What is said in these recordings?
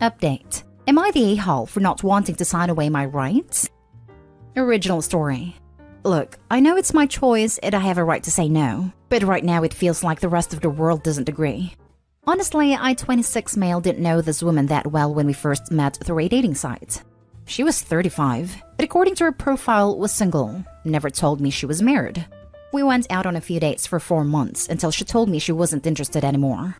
Update. Am I the a-hole for not wanting to sign away my rights? Original story. Look, I know it's my choice and I have a right to say no, but right now it feels like the rest of the world doesn't agree. Honestly, I, 26 male, didn't know this woman that well when we first met through a dating site. She was 35, but according to her profile was single, never told me she was married. We went out on a few dates for 4 months until she told me she wasn't interested anymore.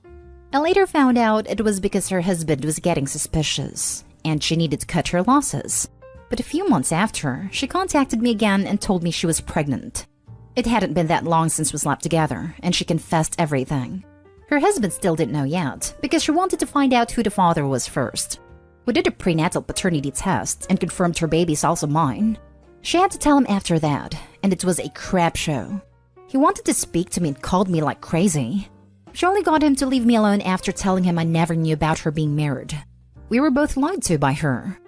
I later found out it was because her husband was getting suspicious, and she needed to cut her losses. But a few months after, she contacted me again and told me she was pregnant. It hadn't been that long since we slept together, and she confessed everything. Her husband still didn't know yet, because she wanted to find out who the father was first. We did a prenatal paternity test and confirmed her baby's also mine. She had to tell him after that, and it was a crap show. He wanted to speak to me and called me like crazy. She only got him to leave me alone after telling him I never knew about her being married. We were both lied to by her.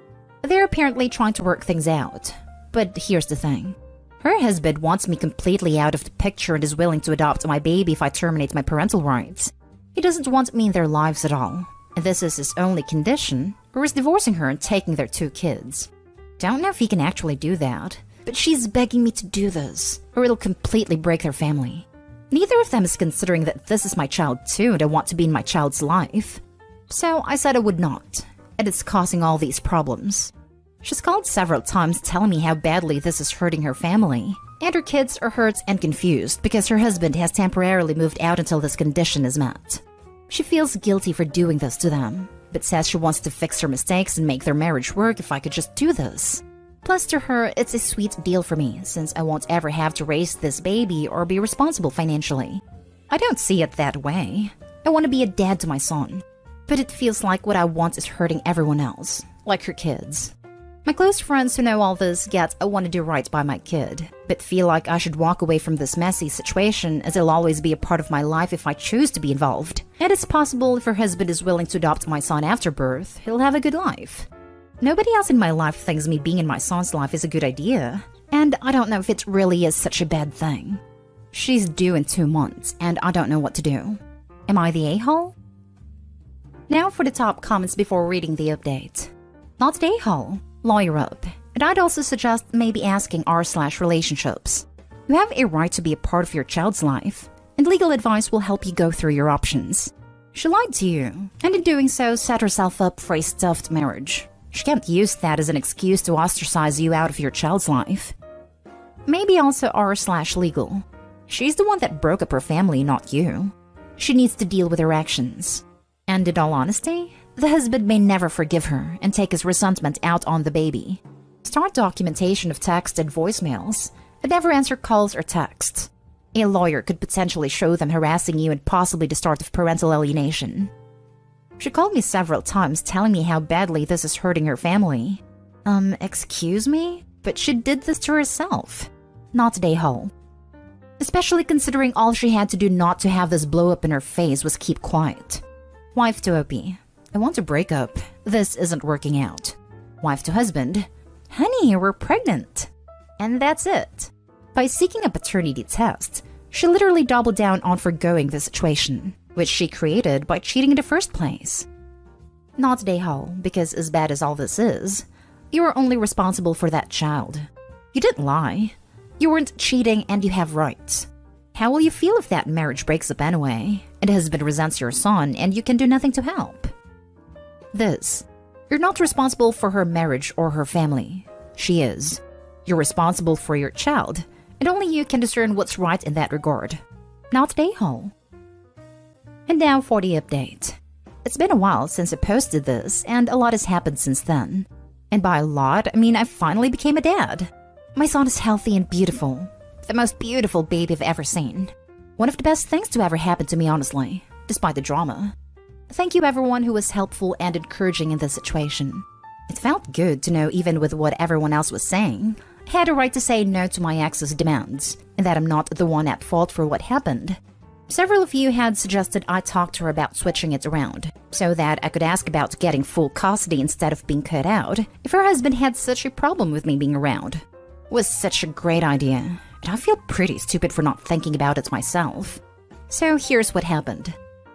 They're apparently trying to work things out. But here's the thing. Her husband wants me completely out of the picture and is willing to adopt my baby if I terminate my parental rights. He doesn't want me in their lives at all. And this is his only condition, or is divorcing her and taking their 2 kids. Don't know if he can actually do that, but she's begging me to do this, or it'll completely break their family. Neither of them is considering that this is my child too and I want to be in my child's life. So I said I would not, and it's causing all these problems. She's called several times telling me how badly this is hurting her family, and her kids are hurt and confused because her husband has temporarily moved out until this condition is met. She feels guilty for doing this to them, but says she wants to fix her mistakes and make their marriage work if I could just do this. Plus, to her, it's a sweet deal for me since I won't ever have to raise this baby or be responsible financially. I don't see it that way. I want to be a dad to my son, but it feels like what I want is hurting everyone else, like her kids. My close friends who know all this get I want to do right by my kid, but feel like I should walk away from this messy situation as it'll always be a part of my life if I choose to be involved. And it's possible if her husband is willing to adopt my son after birth, he'll have a good life. Nobody else in my life thinks me being in my son's life is a good idea, and I don't know if it really is such a bad thing. She's due in 2 months, and I don't know what to do. Am I the a-hole? Now for the top comments before reading the update. Not the a-hole. Lawyer up. And I'd also suggest maybe asking r/relationships. You have a right to be a part of your child's life, and legal advice will help you go through your options. She lied to you, and in doing so set herself up for a stuffed marriage. She can't use that as an excuse to ostracize you out of your child's life. Maybe also r/legal. She's the one that broke up her family, not you. She needs to deal with her actions. And in all honesty, the husband may never forgive her and take his resentment out on the baby. Start documentation of text and voicemails, and never answer calls or texts. A lawyer could potentially show them harassing you and possibly the start of parental alienation. She called me several times telling me how badly this is hurting her family. Excuse me? But she did this to herself. Not a a-hole. Especially considering all she had to do not to have this blow up in her face was keep quiet. Wife to OP. I want to break up. This isn't working out. Wife to husband. Honey, we're pregnant. And that's it. By seeking a paternity test, she literally doubled down on forgoing the situation, which she created by cheating in the first place. Not a a-hole, because as bad as all this is, you are only responsible for that child. You didn't lie. You weren't cheating and you have rights. How will you feel if that marriage breaks up anyway, and the husband resents your son and you can do nothing to help? This. You're not responsible for her marriage or her family. She is. You're responsible for your child, and only you can discern what's right in that regard. Not a a-hole. And now for the update. It's been a while since I posted this, and a lot has happened since then. And by a lot, I mean I finally became a dad. My son is healthy and beautiful. The most beautiful baby I've ever seen. One of the best things to ever happen to me, honestly, despite the drama. Thank you everyone who was helpful and encouraging in this situation. It felt good to know even with what everyone else was saying, I had a right to say no to my ex's demands, and that I'm not the one at fault for what happened. Several of you had suggested I talk to her about switching it around, so that I could ask about getting full custody instead of being cut out if her husband had such a problem with me being around. It was such a great idea, and I feel pretty stupid for not thinking about it myself. So here's what happened.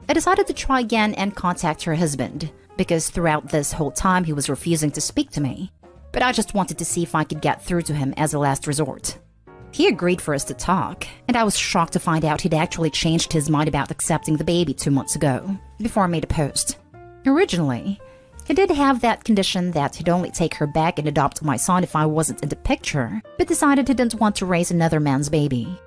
I decided to try again and contact her husband, because throughout this whole time he was refusing to speak to me. But I just wanted to see if I could get through to him as a last resort. He agreed for us to talk, and I was shocked to find out he'd actually changed his mind about accepting the baby 2 months ago, before I made a post. Originally, he did have that condition that he'd only take her back and adopt my son if I wasn't in the picture, but decided he didn't want to raise another man's baby.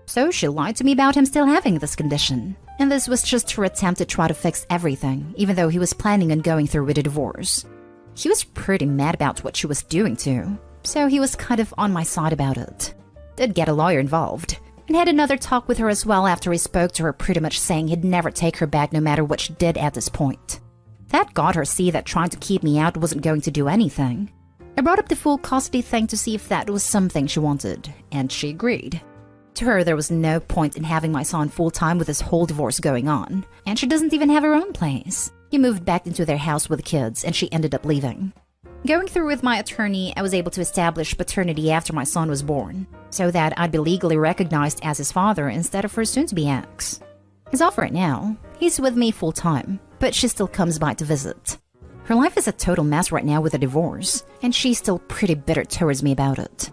So she lied to me about him still having this condition, and this was just her attempt to try to fix everything, even though he was planning on going through with a divorce. He was pretty mad about what she was doing too, so he was kind of on my side about it. Did get a lawyer involved, and had another talk with her as well after he spoke to her, pretty much saying he'd never take her back no matter what she did at this point. That got her see that trying to keep me out wasn't going to do anything. I brought up the full custody thing to see if that was something she wanted, and she agreed. To her, there was no point in having my son full-time with this whole divorce going on, and she doesn't even have her own place. He moved back into their house with the kids, and she ended up leaving. Going through with my attorney, I was able to establish paternity after my son was born, so that I'd be legally recognized as his father instead of her soon-to-be ex. As of right now, he's with me full-time, but she still comes by to visit. Her life is a total mess right now with a divorce, and she's still pretty bitter towards me about it.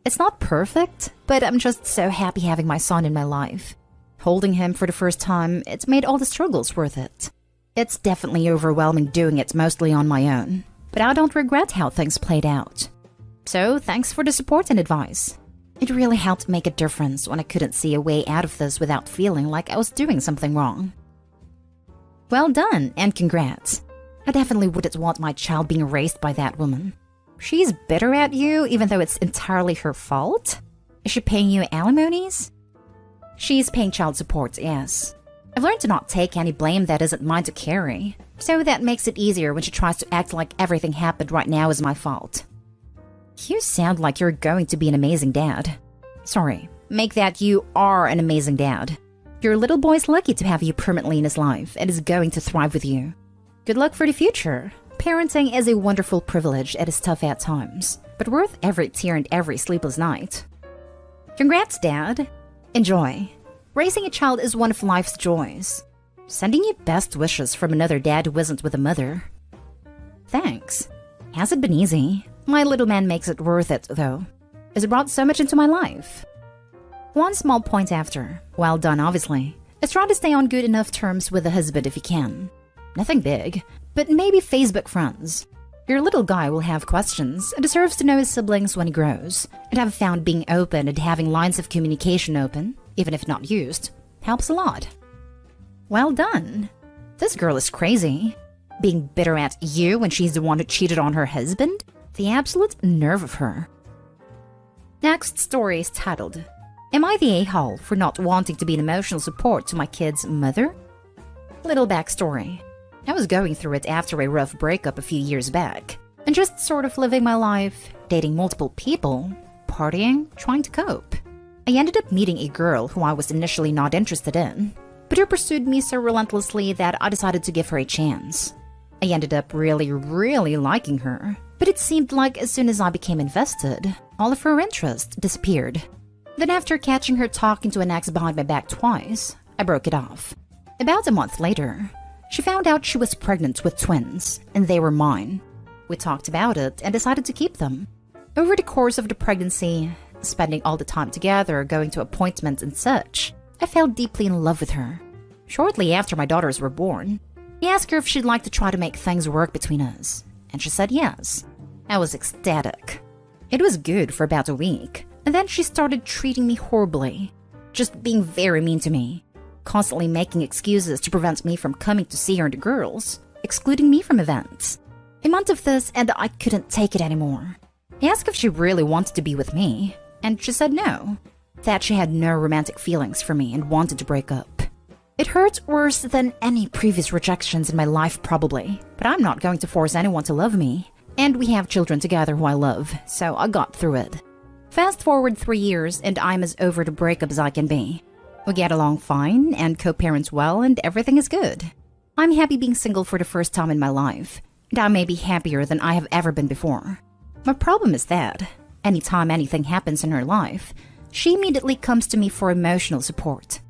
It's not perfect, but I'm just so happy having my son in my life. Holding him for the first time, it's made all the struggles worth it. It's definitely overwhelming doing it mostly on my own, but I don't regret how things played out. So thanks for the support and advice. It really helped make a difference when I couldn't see a way out of this without feeling like I was doing something wrong. Well done, and congrats. I definitely wouldn't want my child being raised by that woman. She's bitter at you even though it's entirely her fault? Is she paying you alimonies? She's paying child support, yes. I've learned to not take any blame that isn't mine to carry, so that makes it easier when she tries to act like everything happened right now is my fault. You sound like you're going to be an amazing dad. Sorry, make that you are an amazing dad. Your little boy's lucky to have you permanently in his life and is going to thrive with you. Good luck for the future. Parenting is a wonderful privilege and is tough at times, but worth every tear and every sleepless night. Congrats, Dad. Enjoy. Raising a child is one of life's joys. Sending you best wishes from another dad who isn't with a mother. Thanks. Hasn't been easy. My little man makes it worth it, though. Has brought so much into my life. One small point after. Well done, obviously. Is try to stay on good enough terms with the husband if you can. Nothing big, but maybe Facebook friends. Your little guy will have questions and deserves to know his siblings when he grows, and have found being open and having lines of communication open, even if not used, helps a lot. Well done. This girl is crazy. Being bitter at you when she's the one who cheated on her husband? The absolute nerve of her. Next story is titled, Am I the a-hole for not wanting to be an emotional support to my kid's mother? Little backstory. I was going through it after a rough breakup a few years back, and just sort of living my life, dating multiple people, partying, trying to cope. I ended up meeting a girl who I was initially not interested in, but who pursued me so relentlessly that I decided to give her a chance. I ended up really liking her, but it seemed like as soon as I became invested, all of her interest disappeared. Then after catching her talking to an ex behind my back twice, I broke it off. About a month later, she found out she was pregnant with twins, and they were mine. We talked about it and decided to keep them. Over the course of the pregnancy, spending all the time together, going to appointments and such, I fell deeply in love with her. Shortly after my daughters were born, I asked her if she'd like to try to make things work between us, and she said yes. I was ecstatic. It was good for about a week, and then she started treating me horribly, just being very mean to me. Constantly making excuses to prevent me from coming to see her and the girls, excluding me from events. A month of this, and I couldn't take it anymore. I asked if she really wanted to be with me, and she said no. That she had no romantic feelings for me and wanted to break up. It hurt worse than any previous rejections in my life probably, but I'm not going to force anyone to love me. And we have children together who I love, so I got through it. Fast forward 3 years, and I'm as over the breakup as I can be. We get along fine and co-parent well, and everything is good. I'm happy being single for the first time in my life, and I may be happier than I have ever been before. My problem is that, anytime anything happens in her life, she immediately comes to me for emotional support.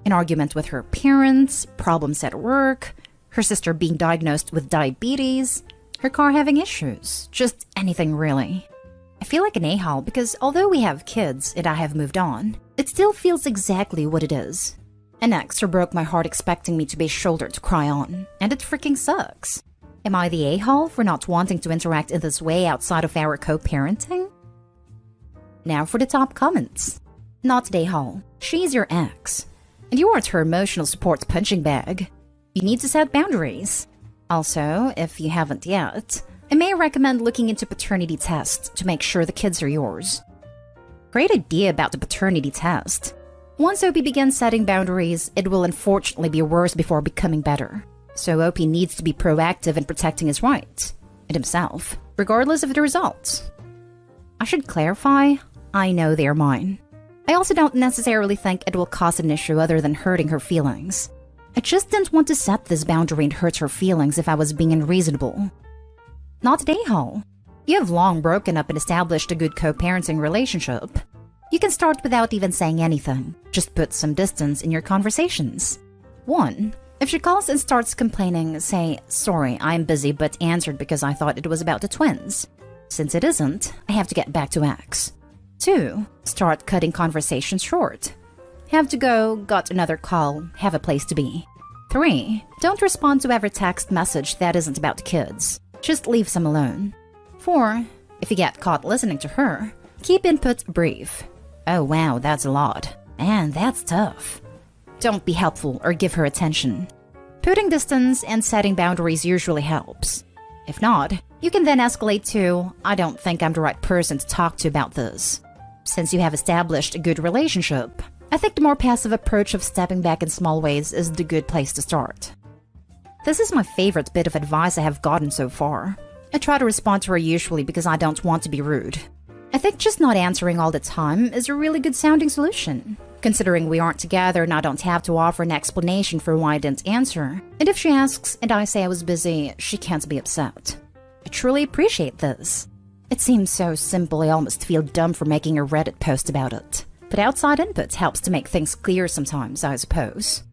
An argument with her parents, problems at work, her sister being diagnosed with diabetes, her car having issues, just anything really. I feel like an a-hole because although we have kids and I have moved on, it still feels exactly what it is. An ex who broke my heart expecting me to be a shoulder to cry on, and it freaking sucks. Am I the a-hole for not wanting to interact in this way outside of our co-parenting? Now for the top comments. Not the a-hole. She's your ex. And you aren't her emotional support punching bag. You need to set boundaries. Also, if you haven't yet, I may recommend looking into paternity tests to make sure the kids are yours. Great idea about the paternity test. Once OP begins setting boundaries, it will unfortunately be worse before becoming better. So OP needs to be proactive in protecting his rights, and himself, regardless of the results. I should clarify, I know they are mine. I also don't necessarily think it will cause an issue other than hurting her feelings. I just didn't want to set this boundary and hurt her feelings if I was being unreasonable. Not a a-hole. You have long broken up and established a good co-parenting relationship. You can start without even saying anything. Just put some distance in your conversations. 1. If she calls and starts complaining, say, "Sorry, I'm busy," but answered because I thought it was about the twins. Since it isn't, I have to get back to X. 2. Start cutting conversations short. Have to go, got another call, have a place to be. 3. Don't respond to every text message that isn't about the kids. Just leave some alone. 4. If you get caught listening to her, keep input brief. Oh wow, that's a lot. And that's tough. Don't be helpful or give her attention. Putting distance and setting boundaries usually helps. If not, you can then escalate to, "I don't think I'm the right person to talk to about this." Since you have established a good relationship, I think the more passive approach of stepping back in small ways is the good place to start. This is my favorite bit of advice I have gotten so far. I try to respond to her usually because I don't want to be rude. I think just not answering all the time is a really good sounding solution. Considering we aren't together and I don't have to offer an explanation for why I didn't answer, and if she asks and I say I was busy, she can't be upset. I truly appreciate this. It seems so simple I almost feel dumb for making a Reddit post about it. But outside input helps to make things clear sometimes, I suppose.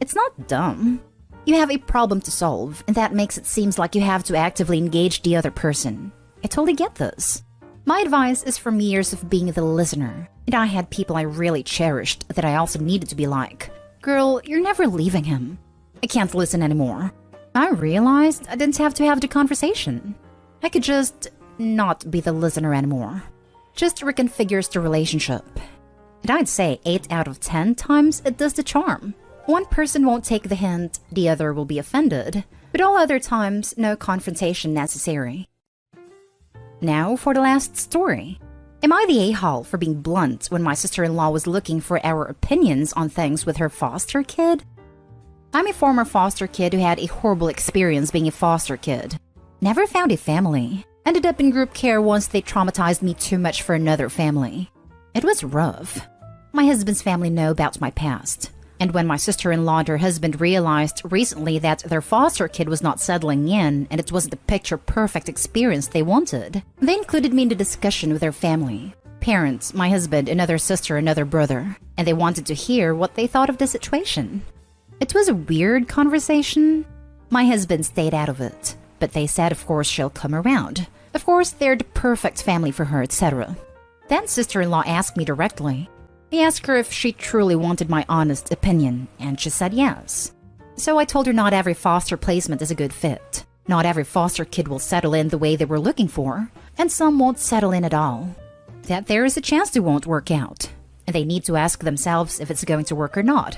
It's not dumb. You have a problem to solve, and that makes it seem like you have to actively engage the other person. I totally get this. My advice is from years of being the listener, and I had people I really cherished that I also needed to be like, "Girl, you're never leaving him. I can't listen anymore." I realized I didn't have to have the conversation. I could just not be the listener anymore. Just reconfigures the relationship. And I'd say 8 out of 10 times it does the charm. One person won't take the hint, the other will be offended, but all other times, no confrontation necessary. Now for the last story. Am I the a-hole for being blunt when my sister-in-law was looking for our opinions on things with her foster kid? I'm a former foster kid who had a horrible experience being a foster kid. Never found a family. Ended up in group care once they traumatized me too much for another family. It was rough. My husband's family know about my past. And when my sister-in-law and her husband realized recently that their foster kid was not settling in and it wasn't the picture-perfect experience they wanted, they included me in the discussion with their family. Parents, my husband, another sister, another brother, and they wanted to hear what they thought of the situation. It was a weird conversation. My husband stayed out of it, but they said of course she'll come around. Of course they're the perfect family for her, etc. Then sister-in-law asked me directly. I asked her if she truly wanted my honest opinion, and she said yes. So I told her not every foster placement is a good fit. Not every foster kid will settle in the way they were looking for, and some won't settle in at all. That there is a chance they won't work out, and they need to ask themselves if it's going to work or not.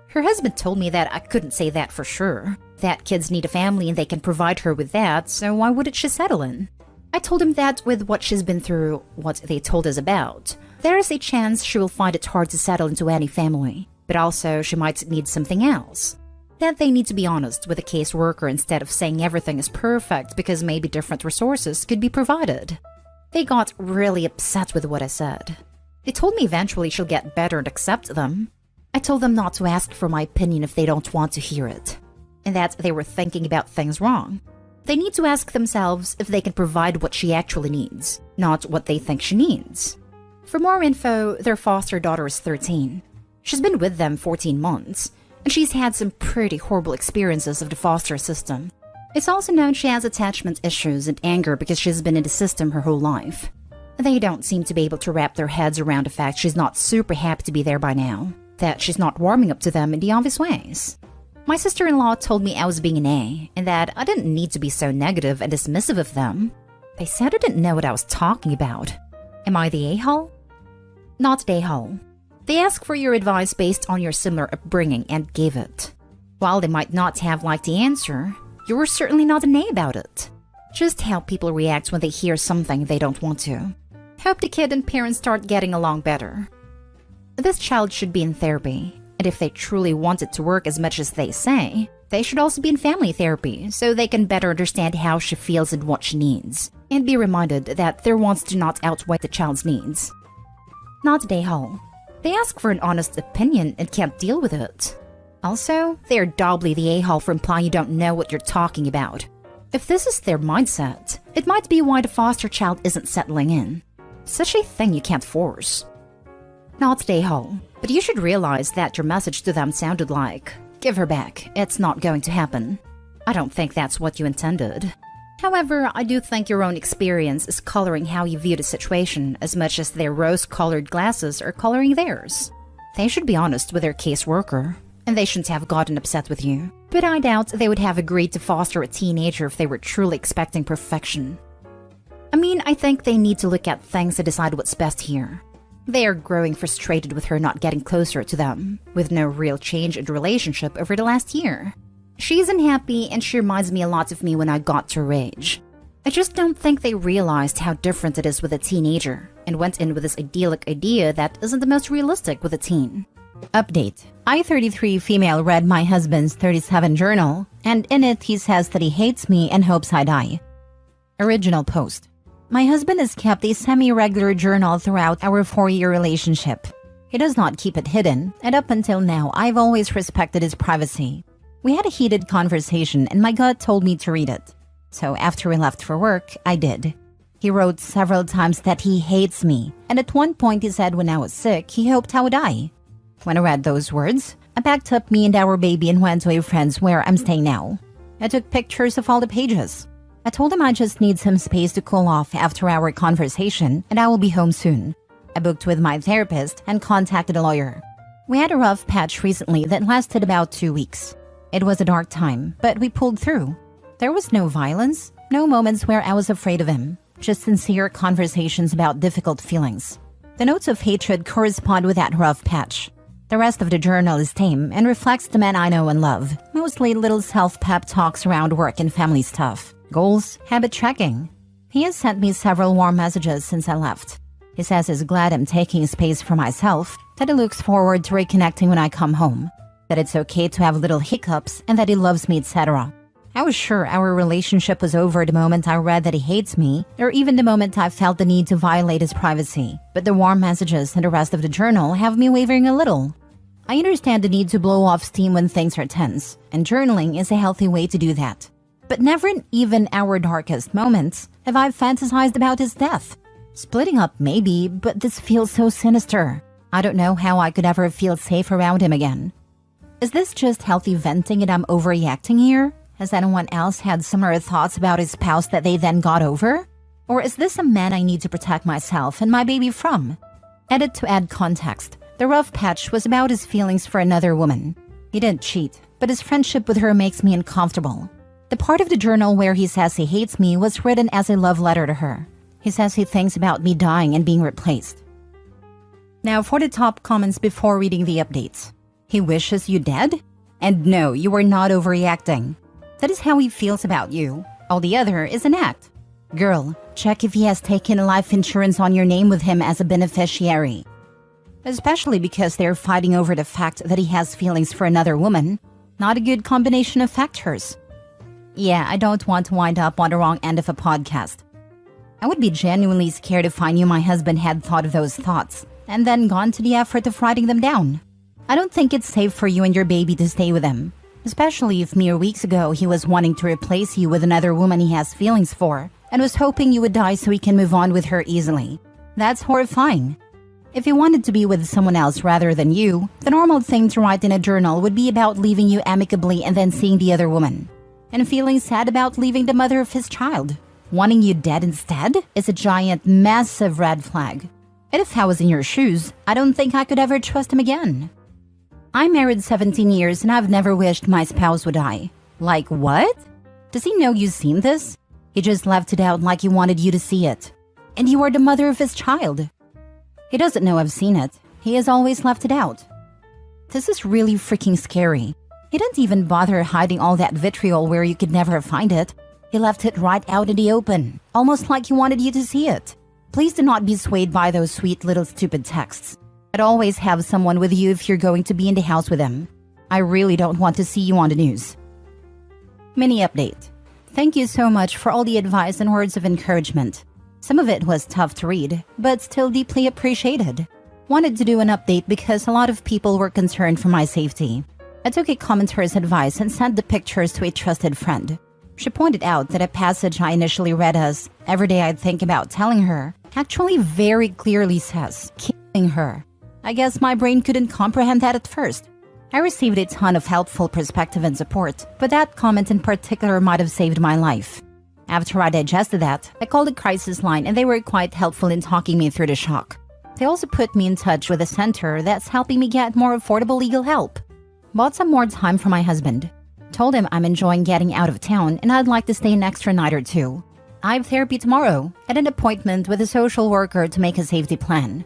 Her husband told me that I couldn't say that for sure. That kids need a family and they can provide her with that, so why wouldn't she settle in? I told him that with what she's been through, what they told us about, there is a chance she will find it hard to settle into any family, but also she might need something else. That they need to be honest with a caseworker instead of saying everything is perfect because maybe different resources could be provided. They got really upset with what I said. They told me eventually she'll get better and accept them. I told them not to ask for my opinion if they don't want to hear it, and that they were thinking about things wrong. They need to ask themselves if they can provide what she actually needs, not what they think she needs. For more info, their foster daughter is 13. She's been with them 14 months, and she's had some pretty horrible experiences of the foster system. It's also known she has attachment issues and anger because she's been in the system her whole life. They don't seem to be able to wrap their heads around the fact she's not super happy to be there by now, that she's not warming up to them in the obvious ways. My sister-in-law told me I was being an A, and that I didn't need to be so negative and dismissive of them. They said I didn't know what I was talking about. Am I the a-hole? Not the a-hole. They asked for your advice based on your similar upbringing and gave it. While they might not have liked the answer, you were certainly not an A about it. Just how people react when they hear something they don't want to. Hope the kid and parents start getting along better. This child should be in therapy, and if they truly want it to work as much as they say, they should also be in family therapy so they can better understand how she feels and what she needs, and be reminded that their wants do not outweigh the child's needs. Not the a-hole. They ask for an honest opinion and can't deal with it. Also, they are doubly the a-hole for implying you don't know what you're talking about. If this is their mindset, it might be why the foster child isn't settling in. Such a thing you can't force. Not the a-hole, but you should realize that your message to them sounded like, "Give her back, it's not going to happen." I don't think that's what you intended. However, I do think your own experience is coloring how you view the situation as much as their rose-colored glasses are coloring theirs. They should be honest with their caseworker, and they shouldn't have gotten upset with you. But I doubt they would have agreed to foster a teenager if they were truly expecting perfection. I think they need to look at things to decide what's best here. They are growing frustrated with her not getting closer to them, with no real change in the relationship over the last year. She's unhappy and she reminds me a lot of me when I got to her age. I just don't think they realized how different it is with a teenager, and went in with this idyllic idea that isn't the most realistic with a teen. Update. I, 33 female, read my husband's 37 journal, and in it he says that he hates me and hopes I die. Original post. My husband has kept a semi-regular journal throughout our 4-year relationship. He does not keep it hidden, and up until now I've always respected his privacy. We had a heated conversation and my gut told me to read it. So after we left for work, I did. He wrote several times that he hates me, and at one point he said when I was sick, he hoped I would die. When I read those words, I packed up me and our baby and went to a friend's where I'm staying now. I took pictures of all the pages. I told him I just need some space to cool off after our conversation and I will be home soon. I booked with my therapist and contacted a lawyer. We had a rough patch recently that lasted about 2 weeks. It was a dark time, but we pulled through. There was no violence, no moments where I was afraid of him, just sincere conversations about difficult feelings. The notes of hatred correspond with that rough patch. The rest of the journal is tame and reflects the men I know and love, mostly little self-pep talks around work and family stuff, goals, habit tracking. He has sent me several warm messages since I left. He says he's glad I'm taking space for myself, that he looks forward to reconnecting when I come home, that it's okay to have little hiccups, and that he loves me, etc. I was sure our relationship was over the moment I read that he hates me, or even the moment I felt the need to violate his privacy. But the warm messages and the rest of the journal have me wavering a little. I understand the need to blow off steam when things are tense, and journaling is a healthy way to do that. But never in even our darkest moments have I fantasized about his death. Splitting up maybe, but this feels so sinister. I don't know how I could ever feel safe around him again. Is this just healthy venting and I'm overreacting here? Has anyone else had similar thoughts about his spouse that they then got over? Or is this a man I need to protect myself and my baby from? Edit to add context. The rough patch was about his feelings for another woman. He didn't cheat, but his friendship with her makes me uncomfortable. The part of the journal where he says he hates me was written as a love letter to her. He says he thinks about me dying and being replaced. Now for the top comments before reading the updates. He wishes you dead? And no, you are not overreacting. That is how he feels about you. All the other is an act. Girl, check if he has taken life insurance on your name with him as a beneficiary. Especially because they're fighting over the fact that he has feelings for another woman. Not a good combination of factors. Yeah, I don't want to wind up on the wrong end of a podcast. I would be genuinely scared if I knew my husband had thought of those thoughts, and then gone to the effort of writing them down. I don't think it's safe for you and your baby to stay with him, especially if mere weeks ago he was wanting to replace you with another woman he has feelings for, and was hoping you would die so he can move on with her easily. That's horrifying. If you wanted to be with someone else rather than you, the normal thing to write in a journal would be about leaving you amicably and then seeing the other woman, and feeling sad about leaving the mother of his child. Wanting you dead instead is a giant, massive red flag. And if I was in your shoes, I don't think I could ever trust him again. I'm married 17 years and I've never wished my spouse would die. Like what? Does he know you've seen this? He just left it out like he wanted you to see it. And you are the mother of his child. He doesn't know I've seen it. He has always left it out. This is really freaking scary. He didn't even bother hiding all that vitriol where you could never find it. He left it right out in the open, almost like he wanted you to see it. Please do not be swayed by those sweet little stupid texts. I'd always have someone with you if you're going to be in the house with him. I really don't want to see you on the news. Mini update. Thank you so much for all the advice and words of encouragement. Some of it was tough to read, but still deeply appreciated. Wanted to do an update because a lot of people were concerned for my safety. I took a commenter's advice and sent the pictures to a trusted friend. She pointed out that a passage I initially read as "every day I'd think about telling her" actually very clearly says "killing her." I guess my brain couldn't comprehend that at first. I received a ton of helpful perspective and support, but that comment in particular might have saved my life. After I digested that, I called the crisis line and they were quite helpful in talking me through the shock. They also put me in touch with a center that's helping me get more affordable legal help. Bought some more time for my husband. Told him I'm enjoying getting out of town and I'd like to stay an extra night or two. I have therapy tomorrow and an appointment with a social worker to make a safety plan.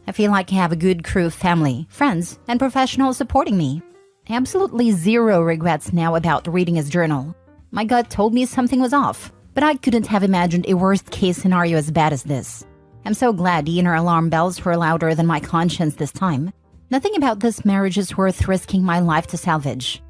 I feel like I have a good crew of family, friends, and professionals supporting me. Absolutely zero regrets now about reading his journal. My gut told me something was off, but I couldn't have imagined a worst-case scenario as bad as this. I'm so glad the inner alarm bells were louder than my conscience this time. Nothing about this marriage is worth risking my life to salvage.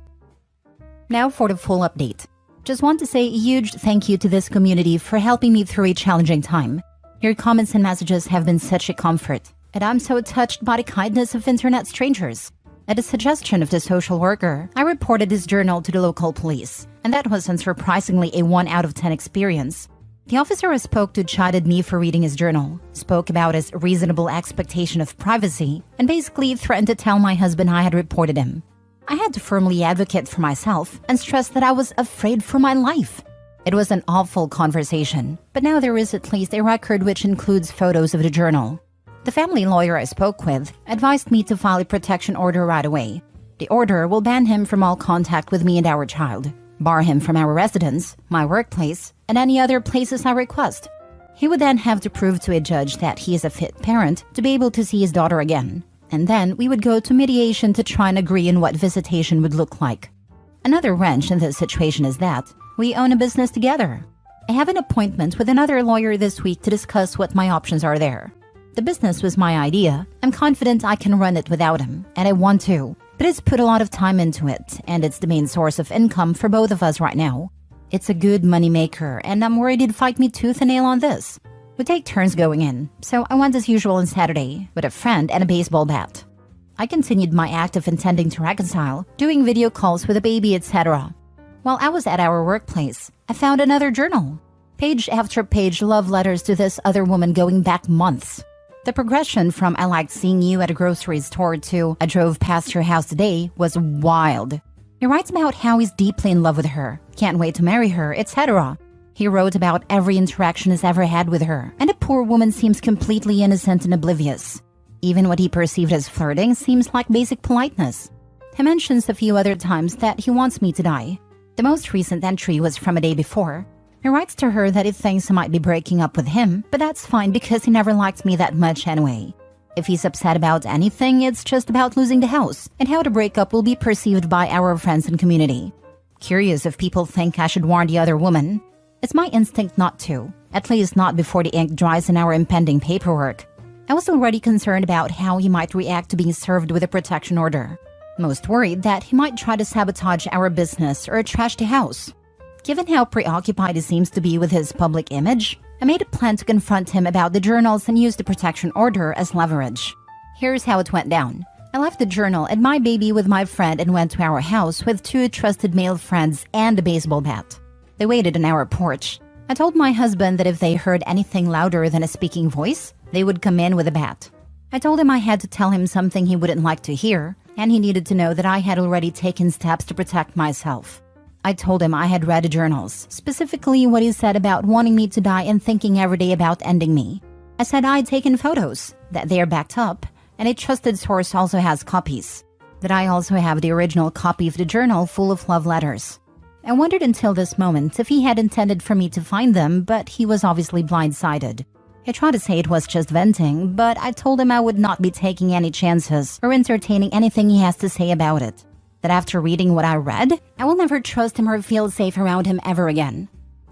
Now for the full update. Just want to say a huge thank you to this community for helping me through a challenging time. Your comments and messages have been such a comfort, and I'm so touched by the kindness of internet strangers. At the suggestion of the social worker, I reported this journal to the local police, and that was unsurprisingly a 1 out of 10 experience. The officer I spoke to chided me for reading his journal, spoke about his reasonable expectation of privacy, and basically threatened to tell my husband I had reported him. I had to firmly advocate for myself and stress that I was afraid for my life. It was an awful conversation, but now there is at least a record which includes photos of the journal. The family lawyer I spoke with advised me to file a protection order right away. The order will ban him from all contact with me and our child, bar him from our residence, my workplace, and any other places I request. He would then have to prove to a judge that he is a fit parent to be able to see his daughter again. And then we would go to mediation to try and agree on what visitation would look like. Another wrench in this situation is that we own a business together. I have an appointment with another lawyer this week to discuss what my options are there. The business was my idea. I'm confident I can run it without him, and I want to. But it's put a lot of time into it, and it's the main source of income for both of us right now. It's a good moneymaker, and I'm worried he'd fight me tooth and nail on this. We take turns going in, so I went as usual on Saturday with a friend and a baseball bat. I continued my act of intending to reconcile, doing video calls with a baby, etc. While I was at our workplace, I found another journal. Page after page love letters to this other woman going back months. The progression from "I liked seeing you at a grocery store" to "I drove past your house today" was wild. He writes about how he's deeply in love with her, can't wait to marry her, etc. He wrote about every interaction he's ever had with her, and the poor woman seems completely innocent and oblivious. Even what he perceived as flirting seems like basic politeness. He mentions a few other times that he wants me to die. The most recent entry was from a day before. He writes to her that he thinks I might be breaking up with him, but that's fine because he never liked me that much anyway. If he's upset about anything, it's just about losing the house and how the breakup will be perceived by our friends and community. Curious if people think I should warn the other woman. It's my instinct not to, at least not before the ink dries in our impending paperwork. I was already concerned about how he might react to being served with a protection order. Most worried that he might try to sabotage our business or trash the house. Given how preoccupied he seems to be with his public image, I made a plan to confront him about the journals and use the protection order as leverage. Here's how it went down. I left the journal and my baby with my friend and went to our house with 2 trusted male friends and a baseball bat. They waited on our porch. I told my husband that if they heard anything louder than a speaking voice, they would come in with a bat. I told him I had to tell him something he wouldn't like to hear, and he needed to know that I had already taken steps to protect myself. I told him I had read journals, specifically what he said about wanting me to die and thinking every day about ending me. I said I'd taken photos, that they are backed up, and a trusted source also has copies, that I also have the original copy of the journal full of love letters. I wondered until this moment if he had intended for me to find them, but he was obviously blindsided. He tried to say it was just venting, but I told him I would not be taking any chances or entertaining anything he has to say about it. That after reading what I read, I will never trust him or feel safe around him ever again.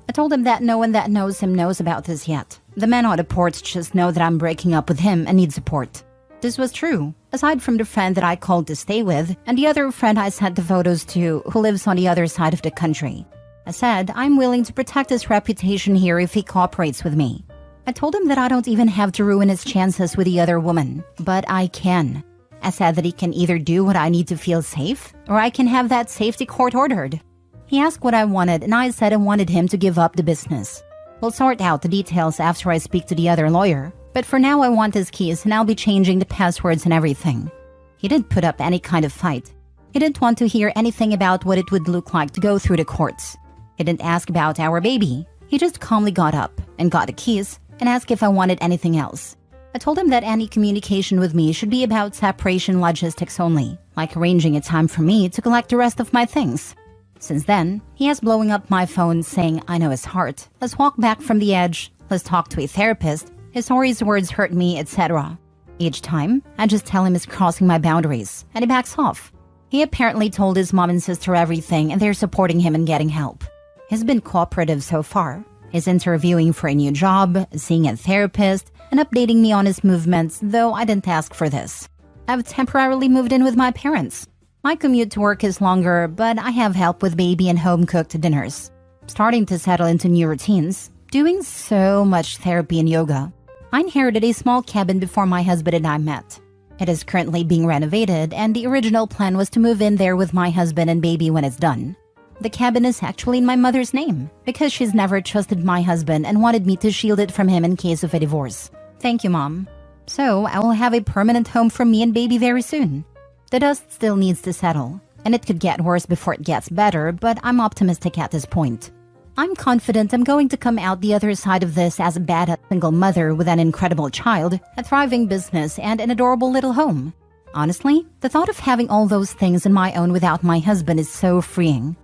I told him that no one that knows him knows about this yet. The men on the porch just know that I'm breaking up with him and need support. This was true, aside from the friend that I called to stay with and the other friend I sent the photos to who lives on the other side of the country. I said I'm willing to protect his reputation here if he cooperates with me. I told him that I don't even have to ruin his chances with the other woman, but I can. I said that he can either do what I need to feel safe, or I can have that safety court ordered. He asked what I wanted, and I said I wanted him to give up the business. We'll sort out the details after I speak to the other lawyer, but for now I want his keys and I'll be changing the passwords and everything. He didn't put up any kind of fight. He didn't want to hear anything about what it would look like to go through the courts. He didn't ask about our baby. He just calmly got up and got the keys and asked if I wanted anything else. I told him that any communication with me should be about separation logistics only, like arranging a time for me to collect the rest of my things. Since then, he has blowing up my phone saying I know his heart, let's walk back from the edge, let's talk to a therapist, his sorry's words hurt me, etc. Each time, I just tell him he's crossing my boundaries, and he backs off. He apparently told his mom and sister everything and they're supporting him and getting help. He's been cooperative so far. He's interviewing for a new job, seeing a therapist, and updating me on his movements, though I didn't ask for this. I've temporarily moved in with my parents. My commute to work is longer, but I have help with baby and home-cooked dinners. Starting to settle into new routines, doing so much therapy and yoga. I inherited a small cabin before my husband and I met. It is currently being renovated, and the original plan was to move in there with my husband and baby when it's done. The cabin is actually in my mother's name, because she's never trusted my husband and wanted me to shield it from him in case of a divorce. Thank you, Mom. So, I will have a permanent home for me and baby very soon. The dust still needs to settle, and it could get worse before it gets better, but I'm optimistic at this point. I'm confident I'm going to come out the other side of this as a badass single mother with an incredible child, a thriving business, and an adorable little home. Honestly, the thought of having all those things on my own without my husband is so freeing.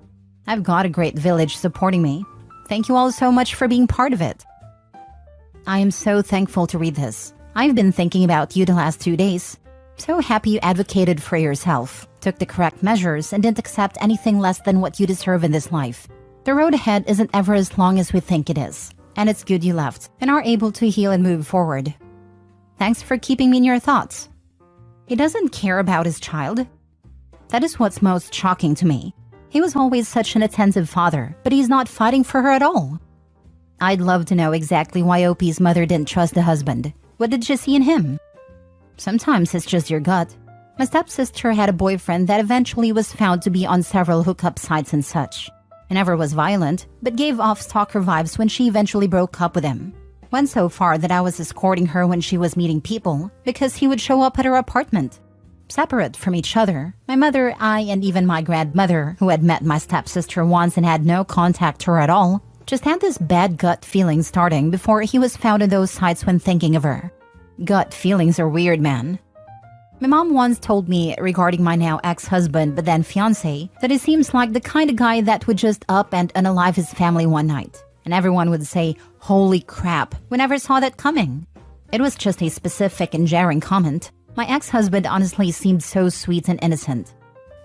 I've got a great village supporting me. Thank you all so much for being part of it. I am so thankful to read this. I've been thinking about you the last 2 days. So happy you advocated for yourself, took the correct measures, and didn't accept anything less than what you deserve in this life. The road ahead isn't ever as long as we think it is, and it's good you left and are able to heal and move forward. Thanks for keeping me in your thoughts. He doesn't care about his child. That is what's most shocking to me. He was always such an attentive father, but he's not fighting for her at all. I'd love to know exactly why OP's mother didn't trust the husband. What did she see in him? Sometimes it's just your gut. My stepsister had a boyfriend that eventually was found to be on several hookup sites and such. He never was violent, but gave off stalker vibes when she eventually broke up with him. Went so far that I was escorting her when she was meeting people because he would show up at her apartment. Separate from each other, my mother, I, and even my grandmother, who had met my stepsister once and had no contact to her at all, just had this bad gut feeling starting before he was found on those sites when thinking of her. Gut feelings are weird, man. My mom once told me regarding my now ex-husband but then fiancé that he seems like the kind of guy that would just up and unalive his family one night. And everyone would say, "Holy crap," we never saw that coming. It was just a specific and jarring comment. My ex-husband honestly seemed so sweet and innocent.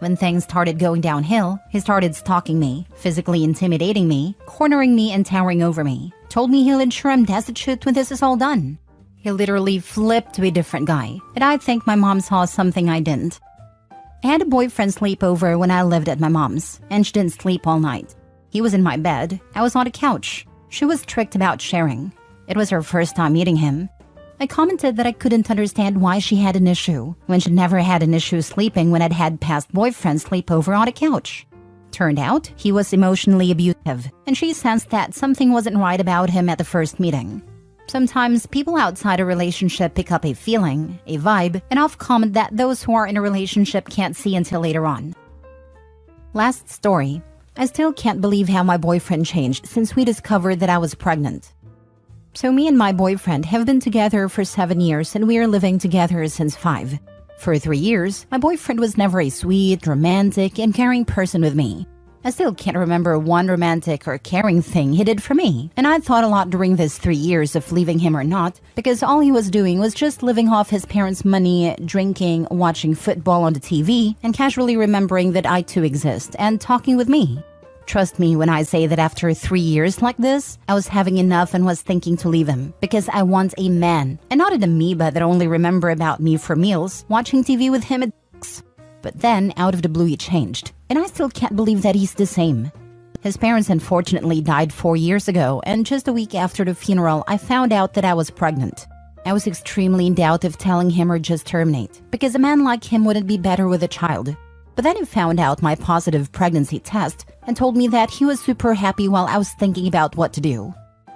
When things started going downhill, he started stalking me, physically intimidating me, cornering me and towering over me. Told me he'll ensure I'm destitute when this is all done. He literally flipped to a different guy, and I think my mom saw something I didn't. I had a boyfriend sleepover when I lived at my mom's, and she didn't sleep all night. He was in my bed, I was on a couch. She was strict about sharing. It was her first time meeting him. I commented that I couldn't understand why she had an issue, when she'd never had an issue sleeping when I'd had past boyfriends sleep over on a couch. Turned out, he was emotionally abusive, and she sensed that something wasn't right about him at the first meeting. Sometimes people outside a relationship pick up a feeling, a vibe, an off-comment that those who are in a relationship can't see until later on. Last story. I still can't believe how my boyfriend changed since we discovered that I was pregnant. So me and my boyfriend have been together for 7 years and we are living together since 5. For 3 years, my boyfriend was never a sweet, romantic, and caring person with me. I still can't remember one romantic or caring thing he did for me, and I thought a lot during these 3 years of leaving him or not, because all he was doing was just living off his parents' money, drinking, watching football on the TV, and casually remembering that I too exist, and talking with me. Trust me when I say that after 3 years like this, I was having enough and was thinking to leave him, because I want a man, and not an amoeba that only remember about me for meals, watching TV with him at But then, out of the blue, he changed. And I still can't believe that he's the same. His parents unfortunately died 4 years ago, and just a week after the funeral, I found out that I was pregnant. I was extremely in doubt of telling him or just terminate, because a man like him wouldn't be better with a child. But then he found out my positive pregnancy test and told me that he was super happy while I was thinking about what to do.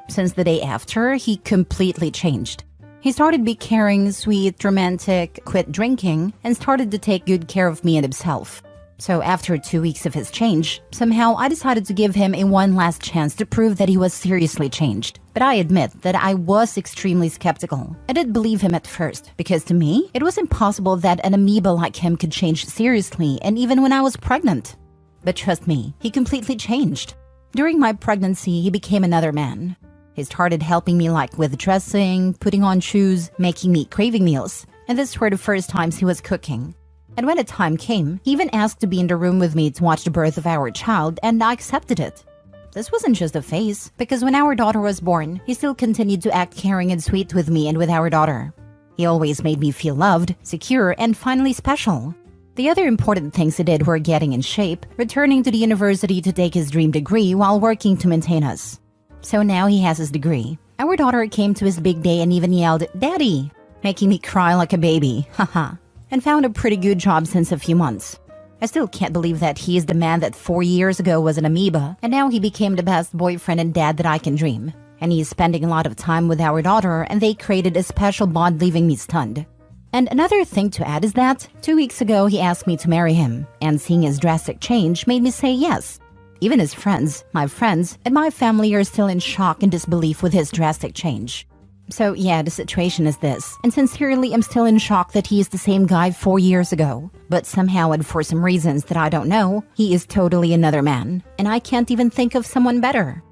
Since the day after, he completely changed. He started to be caring, sweet, romantic, quit drinking, and started to take good care of me and himself. So after 2 weeks of his change, somehow I decided to give him a one last chance to prove that he was seriously changed. But I admit that I was extremely skeptical. I didn't believe him at first, because to me, it was impossible that an amoeba like him could change seriously, and even when I was pregnant. But trust me, he completely changed. During my pregnancy, he became another man. He started helping me like with dressing, putting on shoes, making me craving meals, and this were the first times he was cooking. And when the time came, he even asked to be in the room with me to watch the birth of our child, and I accepted it. This wasn't just a phase, because when our daughter was born, he still continued to act caring and sweet with me and with our daughter. He always made me feel loved, secure, and finally special. The other important things he did were getting in shape, returning to the university to take his dream degree while working to maintain us. So now he has his degree. Our daughter came to his big day and even yelled, "Daddy!" making me cry like a baby, haha, and found a pretty good job since a few months. I still can't believe that he is the man that 4 years ago was an amoeba, and now he became the best boyfriend and dad that I can dream. And he is spending a lot of time with our daughter, and they created a special bond, leaving me stunned. And another thing to add is that 2 weeks ago he asked me to marry him, and seeing his drastic change made me say yes. Even his friends, my friends, and my family are still in shock and disbelief with his drastic change. So yeah, the situation is this, and sincerely I'm still in shock that he is the same guy 4 years ago. But somehow and for some reasons that I don't know, he is totally another man, and I can't even think of someone better.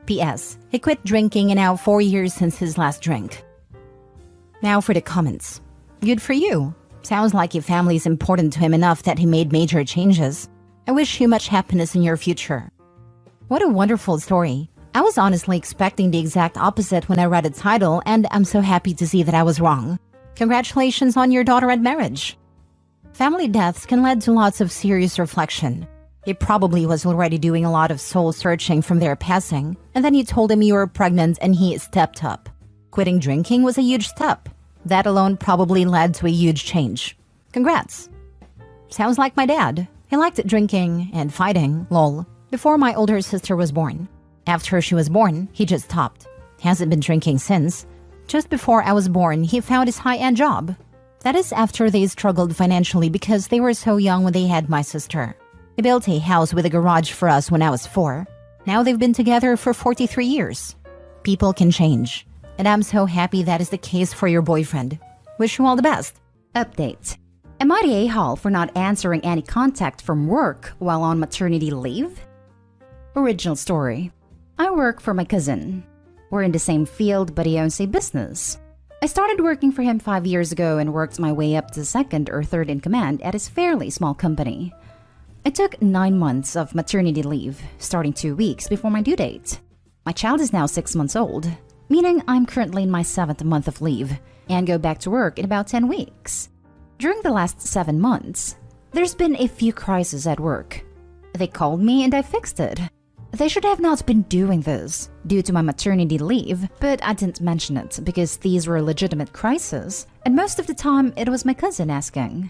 P.S. He quit drinking and now 4 years since his last drink. Now for the comments. Good for you. Sounds like your family is important to him enough that he made major changes. I wish you much happiness in your future. What a wonderful story. I was honestly expecting the exact opposite when I read the title, and I'm so happy to see that I was wrong. Congratulations on your daughter and marriage. Family deaths can lead to lots of serious reflection. He probably was already doing a lot of soul searching from their passing, and then you told him you were pregnant and he stepped up. Quitting drinking was a huge step. That alone probably led to a huge change. Congrats. Sounds like my dad. He liked drinking and fighting, lol, before my older sister was born. After she was born, he just stopped. Hasn't been drinking since. Just before I was born, he found his high-end job. That is after they struggled financially because they were so young when they had my sister. They built a house with a garage for us when I was 4. Now they've been together for 43 years. People can change. And I'm so happy that is the case for your boyfriend. Wish you all the best. Update. Am I the a-hole for not answering any contact from work while on maternity leave? Original story. I work for my cousin. We're in the same field, but he owns a business. I started working for him 5 years ago and worked my way up to second or third in command at his fairly small company. I took 9 months of maternity leave, starting 2 weeks before my due date. My child is now 6 months old, meaning I'm currently in my 7th month of leave and go back to work in about 10 weeks. During the last 7 months, there's been a few crises at work. They called me and I fixed it. They should have not been doing this due to my maternity leave, but I didn't mention it because these were legitimate crises, and most of the time it was my cousin asking.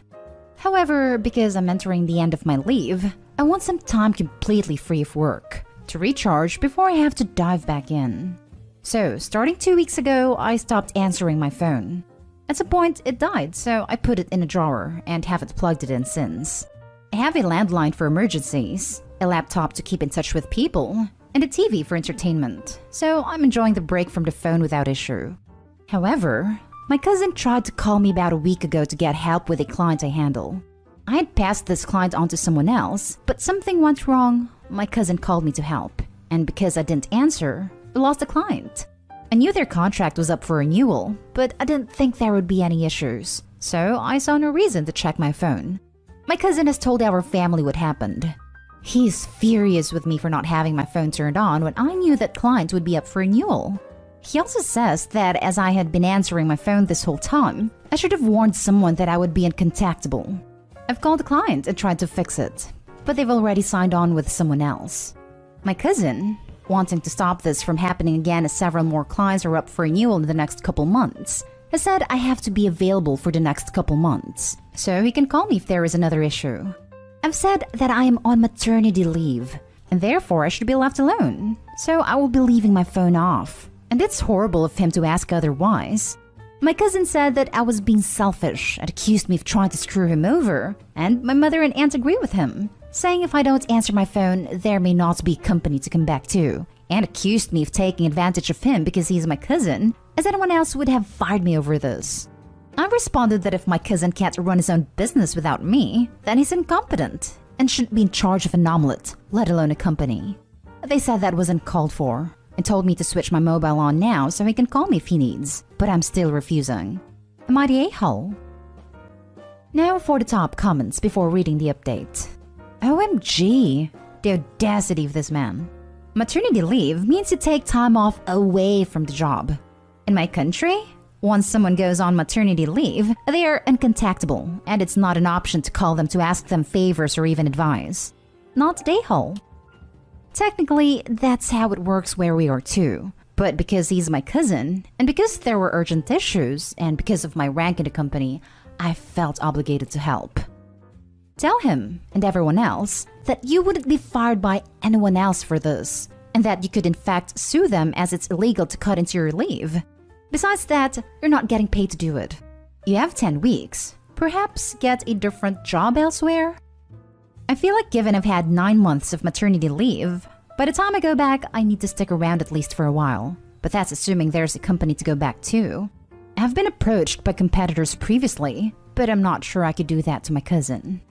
However, because I'm entering the end of my leave, I want some time completely free of work to recharge before I have to dive back in. So, starting 2 weeks ago, I stopped answering my phone. At some point, it died, so I put it in a drawer and haven't plugged it in since. I have a landline for emergencies, a laptop to keep in touch with people, and a TV for entertainment, so I'm enjoying the break from the phone without issue. However, my cousin tried to call me about a week ago to get help with a client I handle. I had passed this client on to someone else, but something went wrong. My cousin called me to help, and because I didn't answer, I lost the client. I knew their contract was up for renewal, but I didn't think there would be any issues, so I saw no reason to check my phone. My cousin has told our family what happened. He's furious with me for not having my phone turned on when I knew that client would be up for renewal. He also says that as I had been answering my phone this whole time, I should have warned someone that I would be uncontactable. I've called the client and tried to fix it, but they've already signed on with someone else. My cousin, wanting to stop this from happening again as several more clients are up for renewal in the next couple months, has said I have to be available for the next couple months, so he can call me if there is another issue. I've said that I am on maternity leave, and therefore I should be left alone, so I will be leaving my phone off. And it's horrible of him to ask otherwise. My cousin said that I was being selfish and accused me of trying to screw him over, and my mother and aunt agree with him, saying if I don't answer my phone, there may not be company to come back to, and accused me of taking advantage of him because he's my cousin, as anyone else would have fired me over this. I responded that if my cousin can't run his own business without me, then he's incompetent and shouldn't be in charge of an omelet, let alone a company. They said that was uncalled for and told me to switch my mobile on now so he can call me if he needs, but I'm still refusing. Am I the a-hole? Now for the top comments before reading the update. OMG, the audacity of this man. Maternity leave means to take time off away from the job. In my country, once someone goes on maternity leave, they are uncontactable, and it's not an option to call them to ask them favors or even advice. Not the a-hole. Technically, that's how it works where we are too. But because he's my cousin, and because there were urgent issues, and because of my rank in the company, I felt obligated to help. Tell him, and everyone else, that you wouldn't be fired by anyone else for this, and that you could in fact sue them as it's illegal to cut into your leave. Besides that, you're not getting paid to do it. You have 10 weeks. Perhaps get a different job elsewhere? I feel like given I've had 9 months of maternity leave, by the time I go back, I need to stick around at least for a while. But that's assuming there's a company to go back to. I've been approached by competitors previously, but I'm not sure I could do that to my cousin.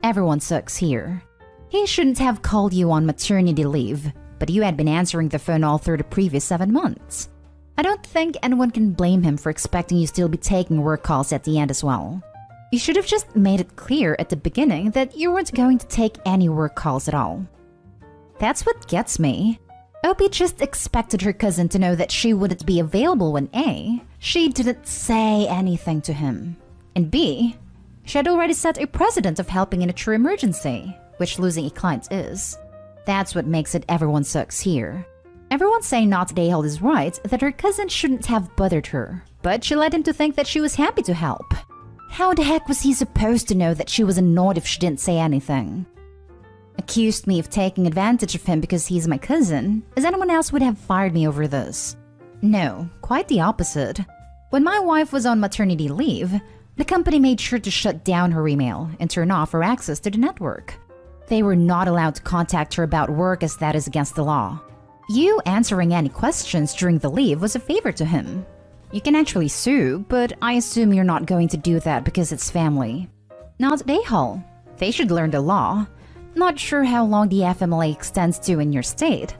Everyone sucks here. He shouldn't have called you on maternity leave, but you had been answering the phone all through the previous 7 months. I don't think anyone can blame him for expecting you still be taking work calls at the end as well. You should have just made it clear at the beginning that you weren't going to take any work calls at all. That's what gets me. Opie just expected her cousin to know that she wouldn't be available when A, she didn't say anything to him, and B, she had already set a precedent of helping in a true emergency, which losing a client is. That's what makes it everyone sucks here. Everyone's saying Not Dale is right that her cousin shouldn't have bothered her, but she led him to think that she was happy to help. How the heck was he supposed to know that she was annoyed if she didn't say anything? Accused me of taking advantage of him because he's my cousin, as anyone else would have fired me over this. No, quite the opposite. When my wife was on maternity leave, the company made sure to shut down her email and turn off her access to the network. They were not allowed to contact her about work as that is against the law. You answering any questions during the leave was a favor to him. You can actually sue, but I assume you're not going to do that because it's family. Not a-hole. They should learn the law. Not sure how long the FMLA extends to in your state,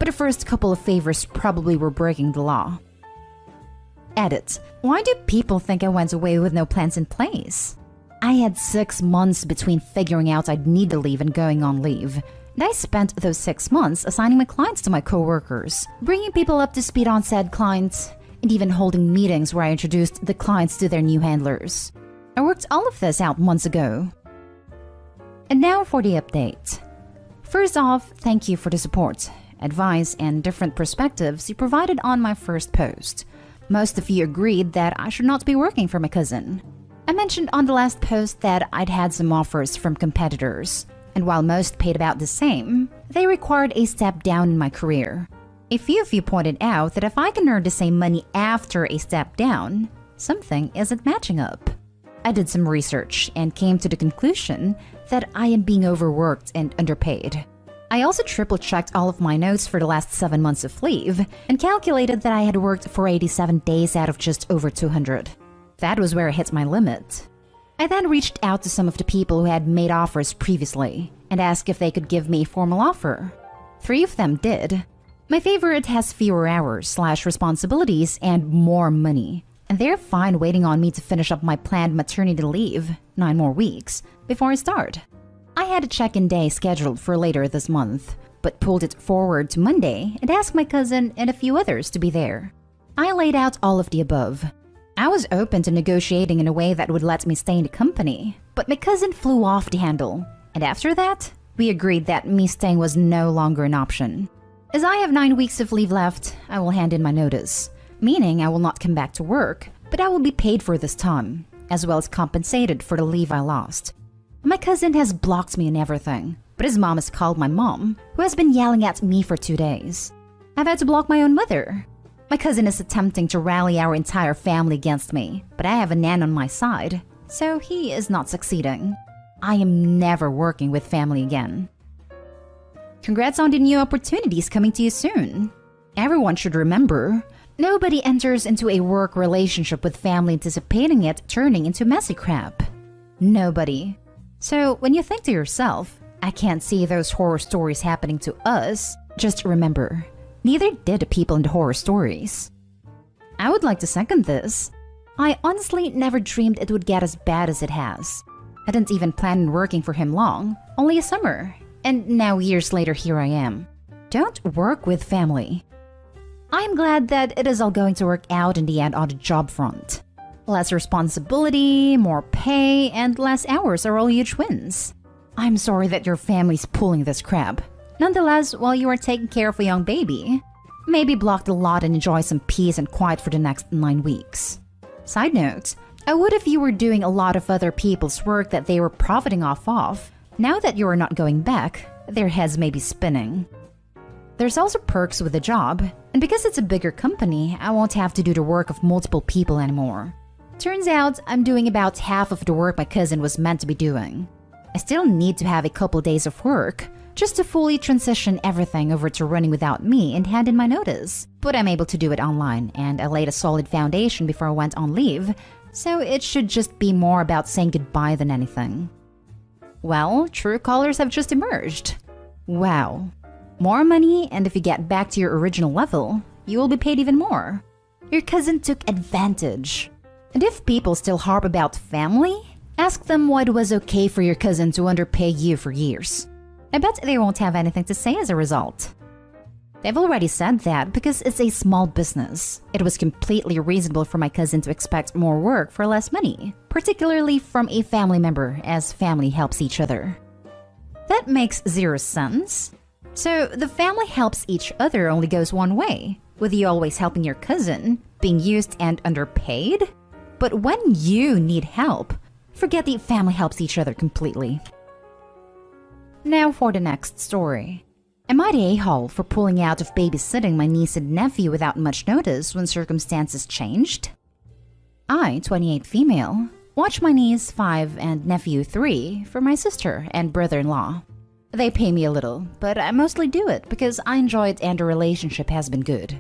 but the first couple of favors probably were breaking the law. Edit. Why do people think I went away with no plans in place? I had 6 months between figuring out I'd need to leave and going on leave. And I spent those 6 months assigning my clients to my coworkers, bringing people up to speed on said clients, and even holding meetings where I introduced the clients to their new handlers. I worked all of this out months ago. And now for the update. First off, thank you for the support, advice, and different perspectives you provided on my first post. Most of you agreed that I should not be working for my cousin. I mentioned on the last post that I'd had some offers from competitors, and while most paid about the same, they required a step down in my career. A few of you pointed out that if I can earn the same money after a step down, something isn't matching up. I did some research and came to the conclusion that I am being overworked and underpaid. I also triple-checked all of my notes for the last 7 months of leave and calculated that I had worked for 87 days out of just over 200. That was where I hit my limit. I then reached out to some of the people who had made offers previously and asked if they could give me a formal offer. 3 of them did. My favorite has fewer hours/responsibilities and more money, and they're fine waiting on me to finish up my planned maternity leave, 9 more weeks, before I start. I had a check-in day scheduled for later this month, but pulled it forward to Monday and asked my cousin and a few others to be there. I laid out all of the above. I was open to negotiating in a way that would let me stay in the company, but my cousin flew off the handle, and after that, we agreed that me staying was no longer an option. As I have 9 weeks of leave left, I will hand in my notice, meaning I will not come back to work, but I will be paid for this time, as well as compensated for the leave I lost. My cousin has blocked me and everything, but his mom has called my mom, who has been yelling at me for 2 days. I've had to block my own mother. My cousin is attempting to rally our entire family against me, but I have a nan on my side, so he is not succeeding. I am never working with family again. Congrats on the new opportunities coming to you soon. Everyone should remember, nobody enters into a work relationship with family anticipating it turning into messy crap. Nobody. So when you think to yourself, I can't see those horror stories happening to us, just remember, neither did the people in the horror stories. I would like to second this. I honestly never dreamed it would get as bad as it has. I didn't even plan on working for him long, only a summer. And now years later, here I am. Don't work with family. I am glad that it is all going to work out in the end on the job front. Less responsibility, more pay, and less hours are all huge wins. I'm sorry that your family's pulling this crap. Nonetheless, while you are taking care of a young baby, maybe block the lot and enjoy some peace and quiet for the next 9 weeks. Side note, I would if you were doing a lot of other people's work that they were profiting off of. Now that you are not going back, their heads may be spinning. There's also perks with the job, and because it's a bigger company, I won't have to do the work of multiple people anymore. Turns out, I'm doing about half of the work my cousin was meant to be doing. I still need to have a couple days of work, just to fully transition everything over to running without me and hand in my notice. But I'm able to do it online, and I laid a solid foundation before I went on leave, so it should just be more about saying goodbye than anything. Well, true colors have just emerged. Wow. More money, and if you get back to your original level, you will be paid even more. Your cousin took advantage. And if people still harp about family, ask them why it was okay for your cousin to underpay you for years. I bet they won't have anything to say as a result. They've already said that because it's a small business. It was completely reasonable for my cousin to expect more work for less money, particularly from a family member, as family helps each other. That makes 0 sense. So the family helps each other only goes one way, with you always helping your cousin, being used and underpaid? But when you need help, forget the family helps each other completely. Now for the next story. Am I the a-hole for pulling out of babysitting my niece and nephew without much notice when circumstances changed? I, 28 female, watch my niece 5 and nephew 3 for my sister and brother-in-law. They pay me a little, but I mostly do it because I enjoy it and the relationship has been good.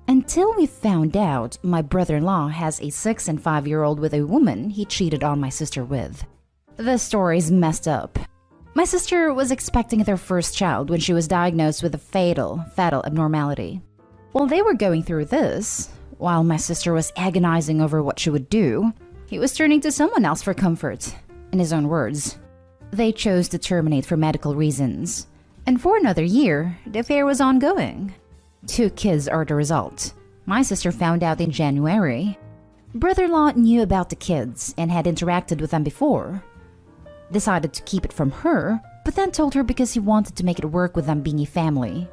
Until we found out my brother-in-law has a 6 and 5-year-old with a woman he cheated on my sister with. The story's messed up. My sister was expecting their first child when she was diagnosed with a fatal abnormality. While they were going through this, while my sister was agonizing over what she would do, he was turning to someone else for comfort. In his own words, they chose to terminate for medical reasons. And for another year, the affair was ongoing. 2 kids are the result. My sister found out in January. Brother-in-law knew about the kids and had interacted with them before. Decided to keep it from her, but then told her because he wanted to make it work with them being a family.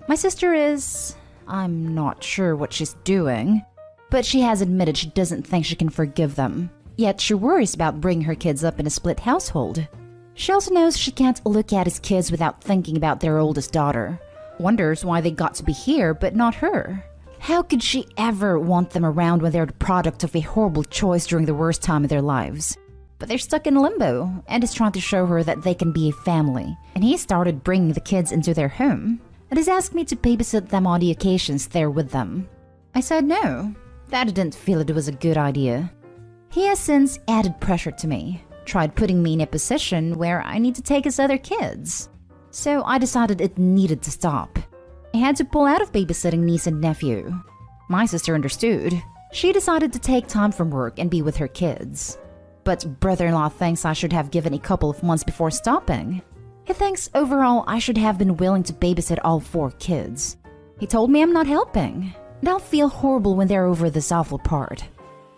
My sister is... I'm not sure what she's doing, but she has admitted she doesn't think she can forgive them. Yet she worries about bringing her kids up in a split household. She also knows she can't look at his kids without thinking about their oldest daughter. Wonders why they got to be here but not her. How could she ever want them around when they're the product of a horrible choice during the worst time of their lives? But they're stuck in limbo and is trying to show her that they can be a family. And he started bringing the kids into their home and has asked me to babysit them on the occasions they're with them. I said no, that I didn't feel it was a good idea. He has since added pressure to me, tried putting me in a position where I need to take his other kids. So I decided it needed to stop. I had to pull out of babysitting niece and nephew. My sister understood. She decided to take time from work and be with her kids. But brother-in-law thinks I should have given a couple of months before stopping. He thinks overall I should have been willing to babysit all 4 kids. He told me I'm not helping, and I'll feel horrible when they're over this awful part.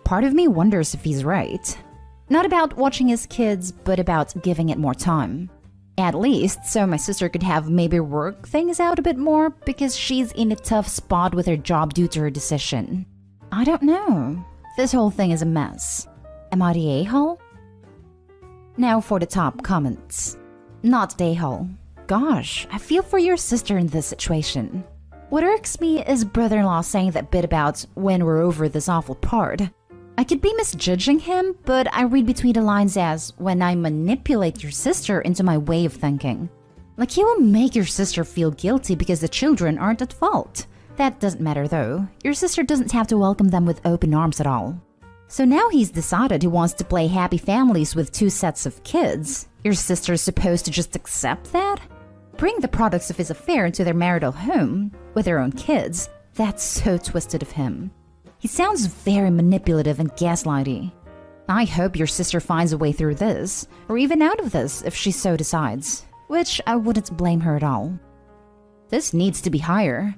Part of me wonders if he's right. Not about watching his kids, but about giving it more time. At least so my sister could have maybe work things out a bit more because she's in a tough spot with her job due to her decision. I don't know. This whole thing is a mess. Am I the a-hole? Now for the top comments. Not the a-hole. Gosh, I feel for your sister in this situation. What irks me is brother-in-law saying that bit about when we're over this awful part. I could be misjudging him, but I read between the lines as when I manipulate your sister into my way of thinking. Like he will make your sister feel guilty because the children aren't at fault. That doesn't matter though. Your sister doesn't have to welcome them with open arms at all. So now he's decided he wants to play happy families with 2 sets of kids. Your sister's supposed to just accept that? Bring the products of his affair into their marital home with their own kids? That's so twisted of him. He sounds very manipulative and gaslighty. I hope your sister finds a way through this, or even out of this if she so decides, which I wouldn't blame her at all. This needs to be higher.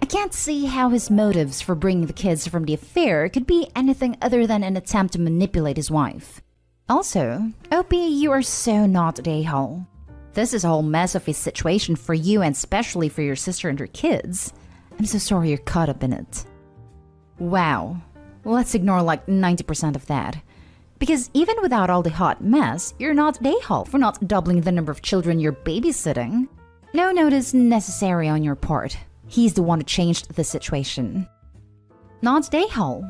I can't see how his motives for bringing the kids from the affair could be anything other than an attempt to manipulate his wife. Also, OP, you are so not an a-hole. This is a whole mess of a situation for you and especially for your sister and her kids. I'm so sorry you're caught up in it. Wow, let's ignore like 90% of that. Because even without all the hot mess, you're not an a-hole for not doubling the number of children you're babysitting. No notice necessary on your part. He's the one who changed the situation. Not an a-hole.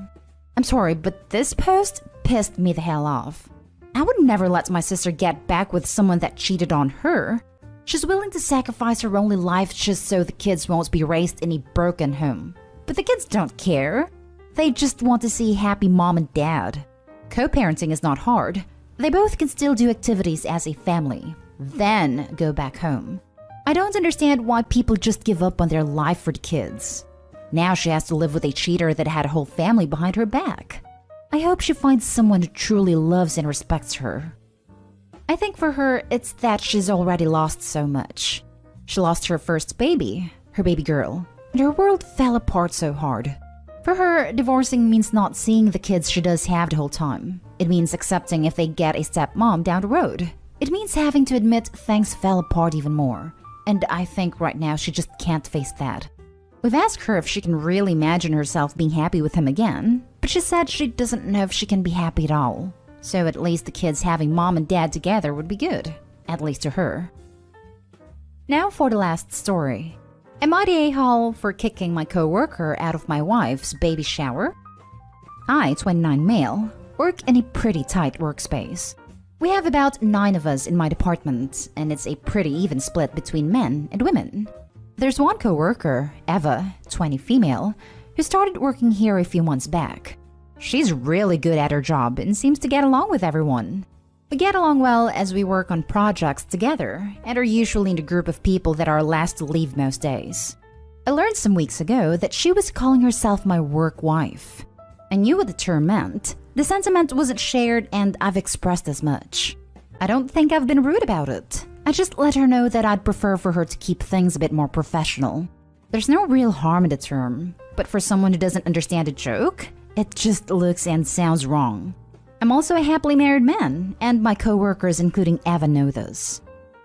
I'm sorry, but this post pissed me the hell off. I would never let my sister get back with someone that cheated on her. She's willing to sacrifice her only life just so the kids won't be raised in a broken home. But the kids don't care. They just want to see happy mom and dad. Co-parenting is not hard. They both can still do activities as a family, then go back home. I don't understand why people just give up on their life for the kids. Now she has to live with a cheater that had a whole family behind her back. I hope she finds someone who truly loves and respects her. I think for her, it's that she's already lost so much. She lost her first baby, her baby girl, and her world fell apart so hard. For her, divorcing means not seeing the kids she does have the whole time. It means accepting if they get a stepmom down the road. It means having to admit things fell apart even more. And I think right now she just can't face that. We've asked her if she can really imagine herself being happy with him again, but she said she doesn't know if she can be happy at all. So at least the kids having mom and dad together would be good, at least to her. Now for the last story. Am I the a-hole for kicking my co-worker out of my wife's baby shower? I, 29 male, work in a pretty tight workspace. We have about 9 of us in my department, and it's a pretty even split between men and women. There's one co-worker, Eva, 20 female, who started working here a few months back. She's really good at her job and seems to get along with everyone. We get along well as we work on projects together and are usually in the group of people that are last to leave most days. I learned some weeks ago that she was calling herself my work wife. I knew what the term meant. The sentiment wasn't shared and I've expressed as much. I don't think I've been rude about it. I just let her know that I'd prefer for her to keep things a bit more professional. There's no real harm in the term, but for someone who doesn't understand a joke, it just looks and sounds wrong. I'm also a happily married man, and my co-workers, including Eva, know this.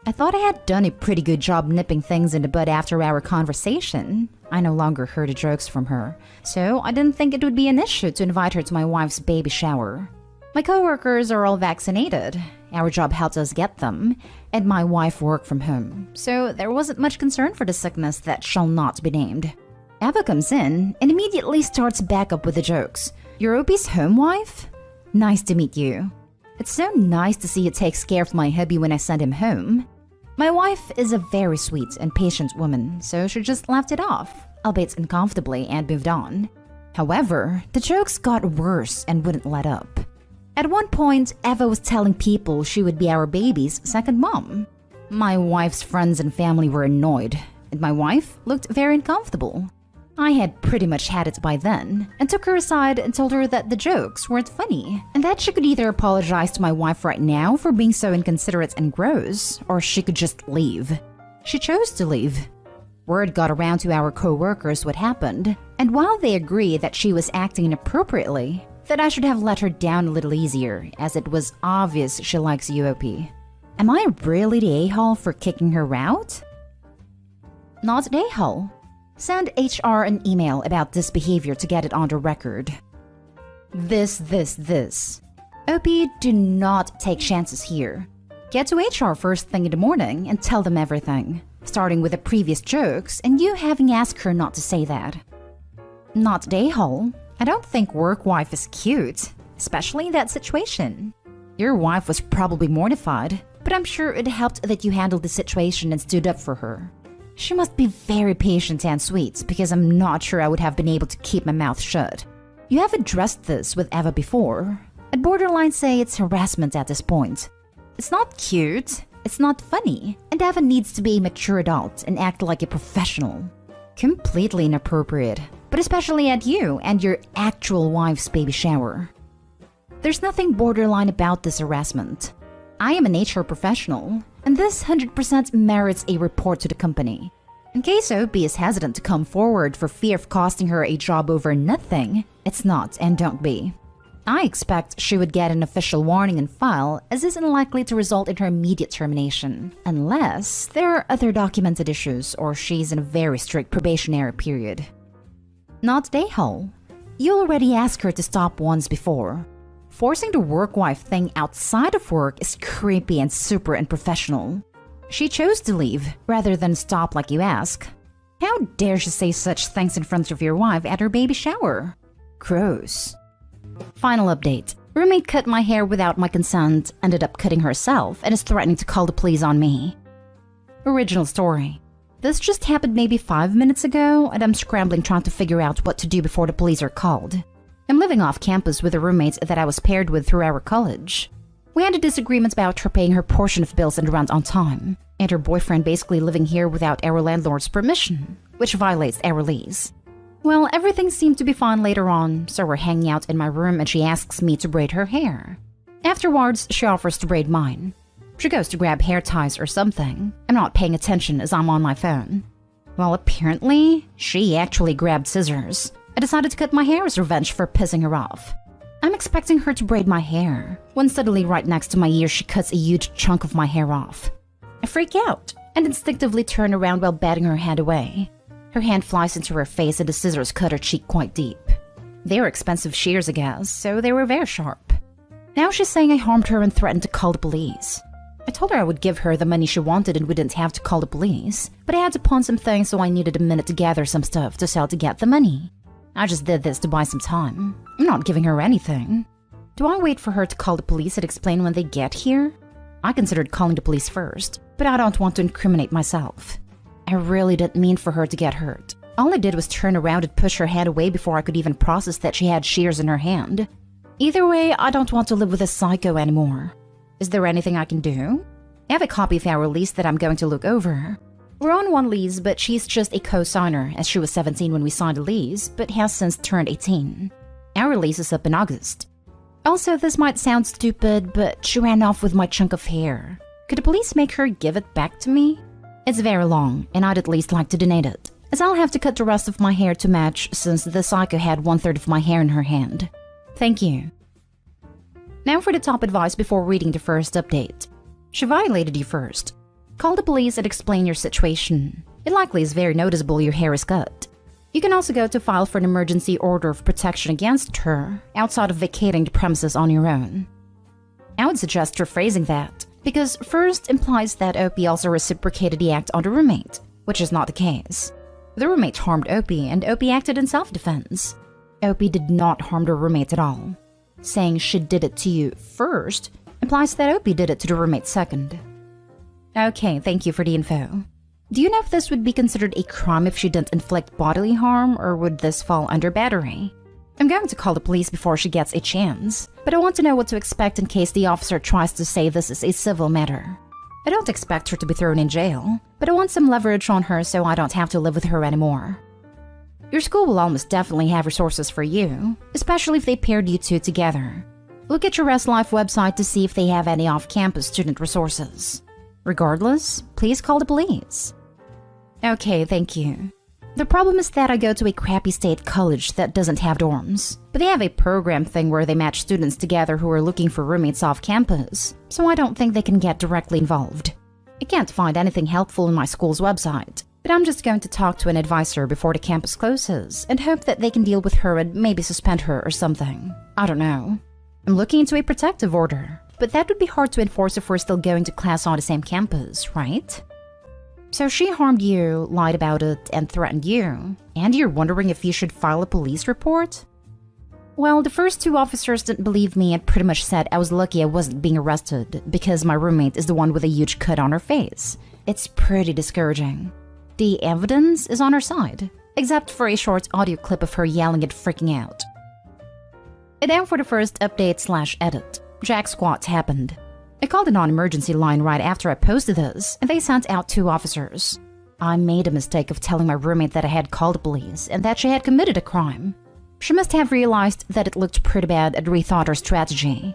I thought I had done a pretty good job nipping things in the bud after our conversation. I no longer heard the jokes from her, so I didn't think it would be an issue to invite her to my wife's baby shower. My co-workers are all vaccinated, Our job helped us get them, and my wife worked from home, so there wasn't much concern for the sickness that shall not be named. Eva comes in and immediately starts back up with the jokes. You're Opie's home wife? Nice to meet you. It's so nice to see you takes care of my hubby when I send him home. My wife is a very sweet and patient woman, so she just laughed it off, albeit uncomfortably, and moved on. However, the jokes got worse and wouldn't let up. At one point, Eva was telling people she would be our baby's second mom. My wife's friends and family were annoyed, and my wife looked very uncomfortable. I had pretty much had it by then, and took her aside and told her that the jokes weren't funny, and that she could either apologize to my wife right now for being so inconsiderate and gross, or she could just leave. She chose to leave. Word got around to our co-workers what happened, and while they agreed that she was acting inappropriately, that I should have let her down a little easier, as it was obvious she likes UOP. Am I really the a-hole for kicking her out? Not the a-hole. Send HR an email about this behavior to get it on the record. This. OP, do not take chances here. Get to HR first thing in the morning and tell them everything, starting with the previous jokes and you having asked her not to say that. Not the a-hole. I don't think work wife is cute, especially in that situation. Your wife was probably mortified, but I'm sure it helped that you handled the situation and stood up for her. She must be very patient and sweet, because I'm not sure I would have been able to keep my mouth shut. You have addressed this with Eva before. I'd borderline say it's harassment at this point. It's not cute, it's not funny, and Eva needs to be a mature adult and act like a professional. Completely inappropriate, but especially at you and your actual wife's baby shower. There's nothing borderline about this harassment. I am an HR professional, and this 100% merits a report to the company. In case OP is hesitant to come forward for fear of costing her a job over nothing, it's not and don't be. I expect she would get an official warning and file, as is unlikely to result in her immediate termination, unless there are other documented issues or she's in a very strict probationary period. Not the a-hole. You already asked her to stop once before. Forcing the work wife thing outside of work is creepy and super unprofessional. She chose to leave, rather than stop like you ask. How dare she say such things in front of your wife at her baby shower? Gross. Final update. Roommate cut my hair without my consent, ended up cutting herself, and is threatening to call the police on me. Original story. This just happened maybe 5 minutes ago, and I'm scrambling trying to figure out what to do before the police are called. I'm living off campus with a roommate that I was paired with through our college. We had a disagreement about her paying her portion of bills and rent on time, and her boyfriend basically living here without our landlord's permission, which violates our lease. Well, everything seemed to be fine later on, so we're hanging out in my room and she asks me to braid her hair. Afterwards, she offers to braid mine. She goes to grab hair ties or something. I'm not paying attention as I'm on my phone. Well, apparently, she actually grabbed scissors. I decided to cut my hair as revenge for pissing her off. I'm expecting her to braid my hair, when suddenly right next to my ear she cuts a huge chunk of my hair off. I freak out, and instinctively turn around while batting her hand away. Her hand flies into her face and the scissors cut her cheek quite deep. They were expensive shears, I guess, so they were very sharp. Now she's saying I harmed her and threatened to call the police. I told her I would give her the money she wanted and we didn't have to call the police, but I had to pawn some things so I needed a minute to gather some stuff to sell to get the money. I just did this to buy some time. I'm not giving her anything. Do I wait for her to call the police and explain when they get here? I considered calling the police first, but I don't want to incriminate myself. I really didn't mean for her to get hurt. All I did was turn around and push her hand away before I could even process that she had shears in her hand. Either way, I don't want to live with a psycho anymore. Is there anything I can do? I have a copy of our lease that I'm going to look over. We're on one lease, but she's just a co-signer, as she was 17 when we signed the lease, but has since turned 18. Our lease is up in August. Also, this might sound stupid, but she ran off with my chunk of hair. Could the police make her give it back to me? It's very long, and I'd at least like to donate it, as I'll have to cut the rest of my hair to match since the psycho had 1/3 of my hair in her hand. Thank you. Now for the top advice before reading the first update. She violated you first. Call the police and explain your situation. It likely is very noticeable your hair is cut. You can also go to file for an emergency order of protection against her, outside of vacating the premises on your own. I would suggest rephrasing that, because first implies that Opie also reciprocated the act on the roommate, which is not the case. The roommate harmed Opie, and Opie acted in self-defense. Opie did not harm the roommate at all. Saying she did it to you first implies that Opie did it to the roommate second. Okay, thank you for the info. Do you know if this would be considered a crime if she didn't inflict bodily harm, or would this fall under battery? I'm going to call the police before she gets a chance, but I want to know what to expect in case the officer tries to say this is a civil matter. I don't expect her to be thrown in jail, but I want some leverage on her so I don't have to live with her anymore. Your school will almost definitely have resources for you, especially if they paired you two together. Look at your Westlife website to see if they have any off-campus student resources. Regardless, please call the police. Okay, thank you. The problem is that I go to a crappy state college that doesn't have dorms, but they have a program thing where they match students together who are looking for roommates off campus, so I don't think they can get directly involved. I can't find anything helpful in my school's website, but I'm just going to talk to an advisor before the campus closes and hope that they can deal with her and maybe suspend her or something. I don't know. I'm looking into a protective order, but that would be hard to enforce if we're still going to class on the same campus, right? So she harmed you, lied about it, and threatened you, and you're wondering if you should file a police report? Well, the first two officers didn't believe me and pretty much said I was lucky I wasn't being arrested because my roommate is the one with a huge cut on her face. It's pretty discouraging. The evidence is on her side, except for a short audio clip of her yelling and freaking out. And then for the first update/edit, Jack Squat happened. I called a non-emergency line right after I posted this, and they sent out 2 officers. I made a mistake of telling my roommate that I had called the police and that she had committed a crime. She must have realized that it looked pretty bad and rethought her strategy.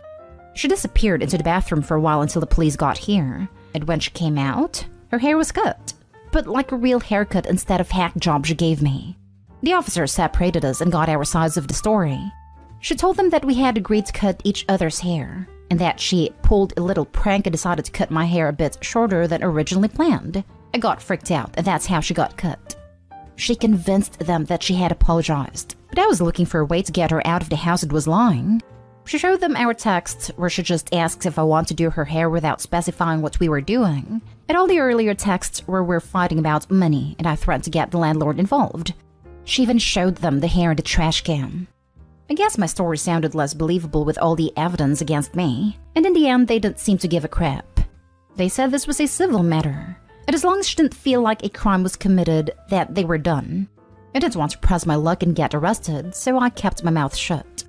She disappeared into the bathroom for a while until the police got here, and when she came out, her hair was cut, but like a real haircut instead of hack job she gave me. The officers separated us and got our sides of the story. She told them that we had agreed to cut each other's hair, and that she pulled a little prank and decided to cut my hair a bit shorter than originally planned. I got freaked out, and that's how she got cut. She convinced them that she had apologized, but I was looking for a way to get her out of the house and was lying. She showed them our text where she just asks if I want to do her hair without specifying what we were doing, and all the earlier texts where we're fighting about money and I threatened to get the landlord involved. She even showed them the hair in the trash can. I guess my story sounded less believable with all the evidence against me, and in the end they didn't seem to give a crap. They said this was a civil matter, and as long as she didn't feel like a crime was committed, that they were done. I didn't want to press my luck and get arrested, so I kept my mouth shut.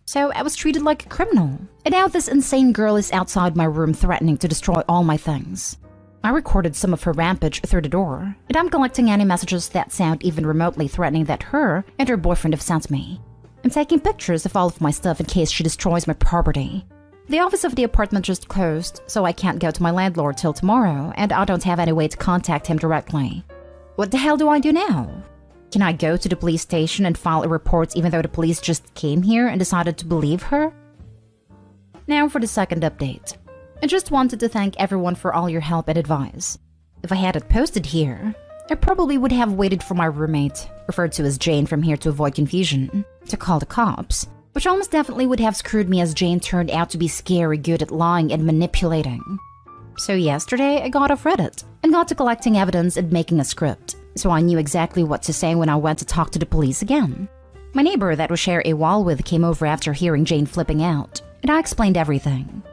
So I was treated like a criminal, and now this insane girl is outside my room threatening to destroy all my things. I recorded some of her rampage through the door, and I'm collecting any messages that sound even remotely threatening that her and her boyfriend have sent me. I'm taking pictures of all of my stuff in case she destroys my property. The office of the apartment just closed, so I can't go to my landlord till tomorrow, and I don't have any way to contact him directly. What the hell do I do now? Can I go to the police station and file a report even though the police just came here and decided to believe her? Now for the second update. I just wanted to thank everyone for all your help and advice. If I hadn't posted here, I probably would have waited for my roommate, referred to as Jane from here to avoid confusion, to call the cops, which almost definitely would have screwed me as Jane turned out to be scary good at lying and manipulating. So yesterday, I got off Reddit and got to collecting evidence and making a script, so I knew exactly what to say when I went to talk to the police again. My neighbor that we share a wall with came over after hearing Jane flipping out, and I explained everything.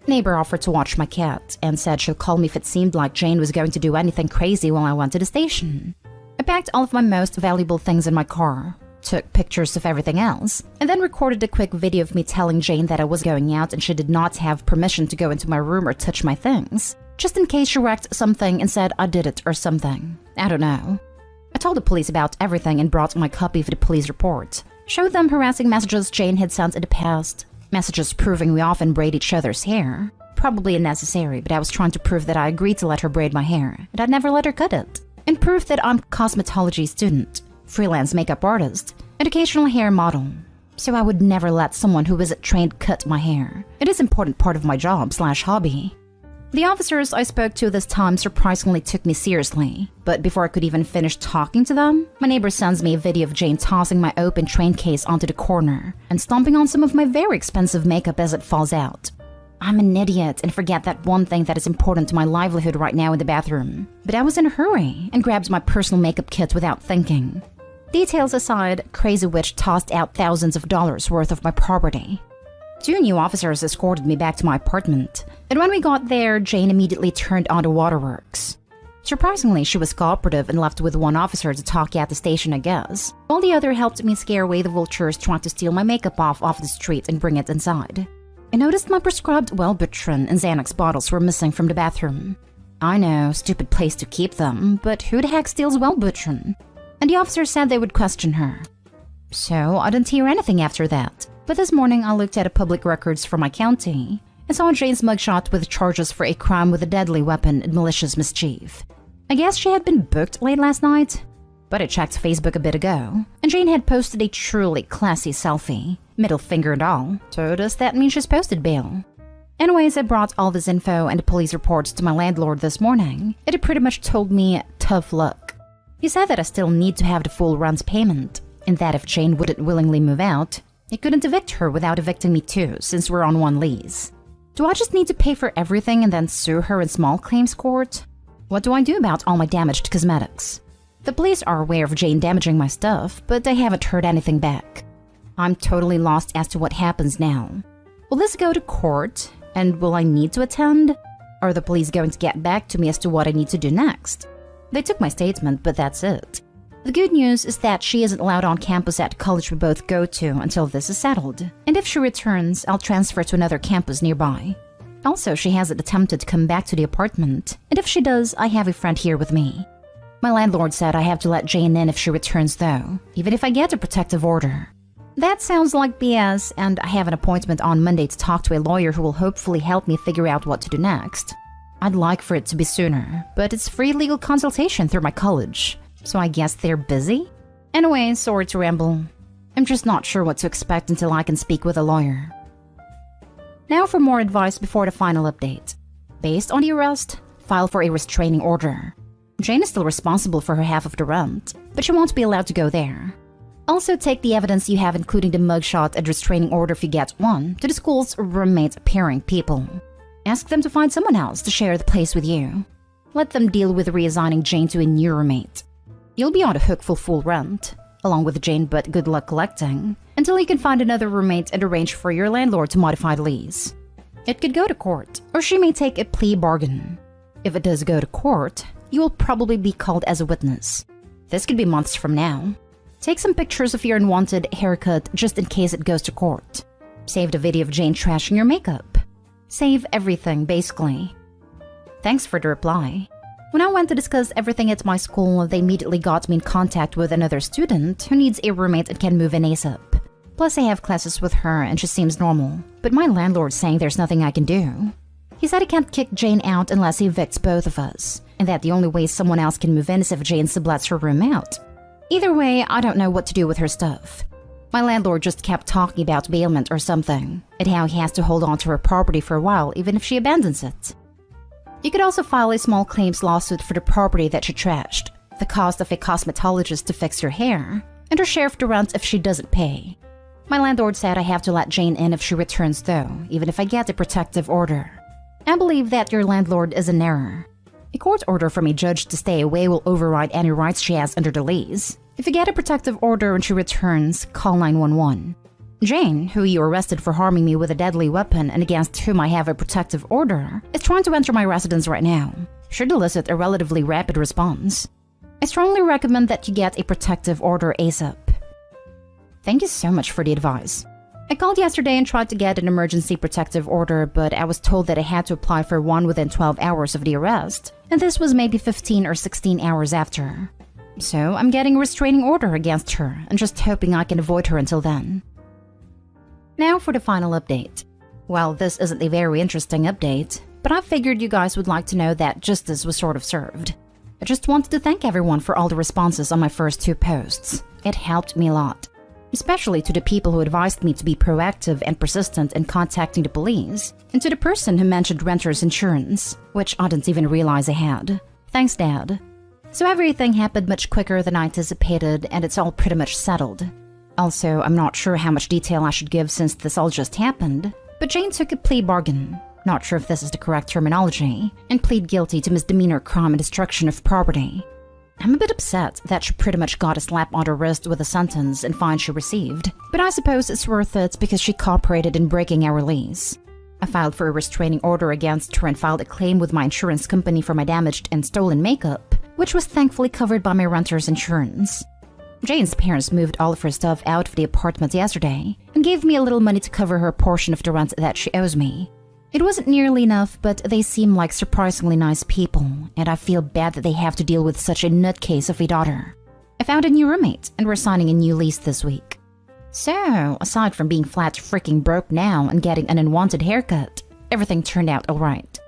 Neighbor offered to watch my cat and said she'll call me if it seemed like Jane was going to do anything crazy while I went to the station. I packed all of my most valuable things in my car, took pictures of everything else, and then recorded a quick video of me telling Jane that I was going out and she did not have permission to go into my room or touch my things, just in case she wrecked something and said I did it or something. I don't know. I told the police about everything and brought my copy of the police report, showed them harassing messages Jane had sent in the past, messages proving we often braid each other's hair. Probably unnecessary, but I was trying to prove that I agreed to let her braid my hair, and I'd never let her cut it. And proof that I'm a cosmetology student, freelance makeup artist, and occasional hair model. So I would never let someone who isn't trained cut my hair. It is an important part of my job/hobby. The officers I spoke to this time surprisingly took me seriously, but before I could even finish talking to them, my neighbor sends me a video of Jane tossing my open train case onto the corner and stomping on some of my very expensive makeup as it falls out. I'm an idiot and forget that one thing that is important to my livelihood right now in the bathroom. But I was in a hurry and grabbed my personal makeup kit without thinking. Details aside, Crazy Witch tossed out thousands of dollars worth of my property. 2 new officers escorted me back to my apartment, and when we got there, Jane immediately turned on the waterworks. Surprisingly, she was cooperative and left with 1 officer to talk at the station, I guess, while the other helped me scare away the vultures trying to steal my makeup off the street and bring it inside. I noticed my prescribed Wellbutrin and Xanax bottles were missing from the bathroom. I know, stupid place to keep them, but who the heck steals Wellbutrin? And the officer said they would question her. So I didn't hear anything after that. But this morning I looked at the public records for my county and saw Jane's mugshot with charges for a crime with a deadly weapon and malicious mischief. I guess she had been booked late last night. But I checked Facebook a bit ago, and Jane had posted a truly classy selfie, middle finger and all. So does that mean she's posted bail? Anyways, I brought all this info and the police reports to my landlord this morning. It had pretty much told me tough luck. He said that I still need to have the full rent payment, and that if Jane wouldn't willingly move out, he couldn't evict her without evicting me too, since we're on one lease. Do I just need to pay for everything and then sue her in small claims court? What do I do about all my damaged cosmetics? The police are aware of Jane damaging my stuff, but they haven't heard anything back. I'm totally lost as to what happens now. Will this go to court, and will I need to attend? Are the police going to get back to me as to what I need to do next? They took my statement, but that's it. The good news is that she isn't allowed on campus at the college we both go to until this is settled, and if she returns, I'll transfer to another campus nearby. Also, she hasn't attempted to come back to the apartment, and if she does, I have a friend here with me. My landlord said I have to let Jane in if she returns though, even if I get a protective order. That sounds like BS, and I have an appointment on Monday to talk to a lawyer who will hopefully help me figure out what to do next. I'd like for it to be sooner, but it's free legal consultation through my college, so I guess they're busy? Anyway, sorry to ramble. I'm just not sure what to expect until I can speak with a lawyer. Now for more advice before the final update. Based on the arrest, file for a restraining order. Jane is still responsible for her half of the rent, but she won't be allowed to go there. Also take the evidence you have, including the mugshot and restraining order if you get one, to the school's roommate-appearing people. Ask them to find someone else to share the place with you. Let them deal with reassigning Jane to a new roommate. You'll be on the hook for full rent, along with Jane, but good luck collecting, until you can find another roommate and arrange for your landlord to modify the lease. It could go to court, or she may take a plea bargain. If it does go to court, you will probably be called as a witness. This could be months from now. Take some pictures of your unwanted haircut just in case it goes to court. Save the video of Jane trashing your makeup. Save everything, basically. Thanks for the reply. When I went to discuss everything at my school, they immediately got me in contact with another student who needs a roommate and can move in ASAP. Plus, I have classes with her and she seems normal. But my landlord's saying there's nothing I can do. He said he can't kick Jane out unless he evicts both of us, and that the only way someone else can move in is if Jane sublets her room out. Either way, I don't know what to do with her stuff. My landlord just kept talking about bailment or something, and how he has to hold on to her property for a while even if she abandons it. You could also file a small claims lawsuit for the property that she trashed, the cost of a cosmetologist to fix your hair, and her share of the rent if she doesn't pay. My landlord said I have to let Jane in if she returns though, even if I get a protective order. I believe that your landlord is in error. A court order from a judge to stay away will override any rights she has under the lease. If you get a protective order and she returns, call 911. Jane, who you arrested for harming me with a deadly weapon and against whom I have a protective order, is trying to enter my residence right now. Should elicit a relatively rapid response. I strongly recommend that you get a protective order ASAP. Thank you so much for the advice. I called yesterday and tried to get an emergency protective order, but I was told that I had to apply for one within 12 hours of the arrest, and this was maybe 15 or 16 hours after. So I'm getting a restraining order against her and just hoping I can avoid her until then. Now for the final update. Well, this isn't a very interesting update, but I figured you guys would like to know that justice was sort of served. I just wanted to thank everyone for all the responses on my first 2 posts. It helped me a lot. Especially to the people who advised me to be proactive and persistent in contacting the police, and to the person who mentioned renter's insurance, which I didn't even realize I had. Thanks, Dad. So everything happened much quicker than I anticipated, and it's all pretty much settled. Also, I'm not sure how much detail I should give since this all just happened, but Jane took a plea bargain. not sure if this is the correct terminology, and plead guilty to misdemeanor crime and destruction of property. I'm a bit upset that she pretty much got a slap on the wrist with the sentence and fine she received, but I suppose it's worth it because she cooperated in breaking our lease. I filed for a restraining order against her and filed a claim with my insurance company for my damaged and stolen makeup, which was thankfully covered by my renter's insurance. Jane's parents moved all of her stuff out of the apartment yesterday and gave me a little money to cover her portion of the rent that she owes me. It wasn't nearly enough, but they seem like surprisingly nice people, and I feel bad that they have to deal with such a nutcase of a daughter. I found a new roommate, and we're signing a new lease this week. So, aside from being flat freaking broke now and getting an unwanted haircut, everything turned out alright.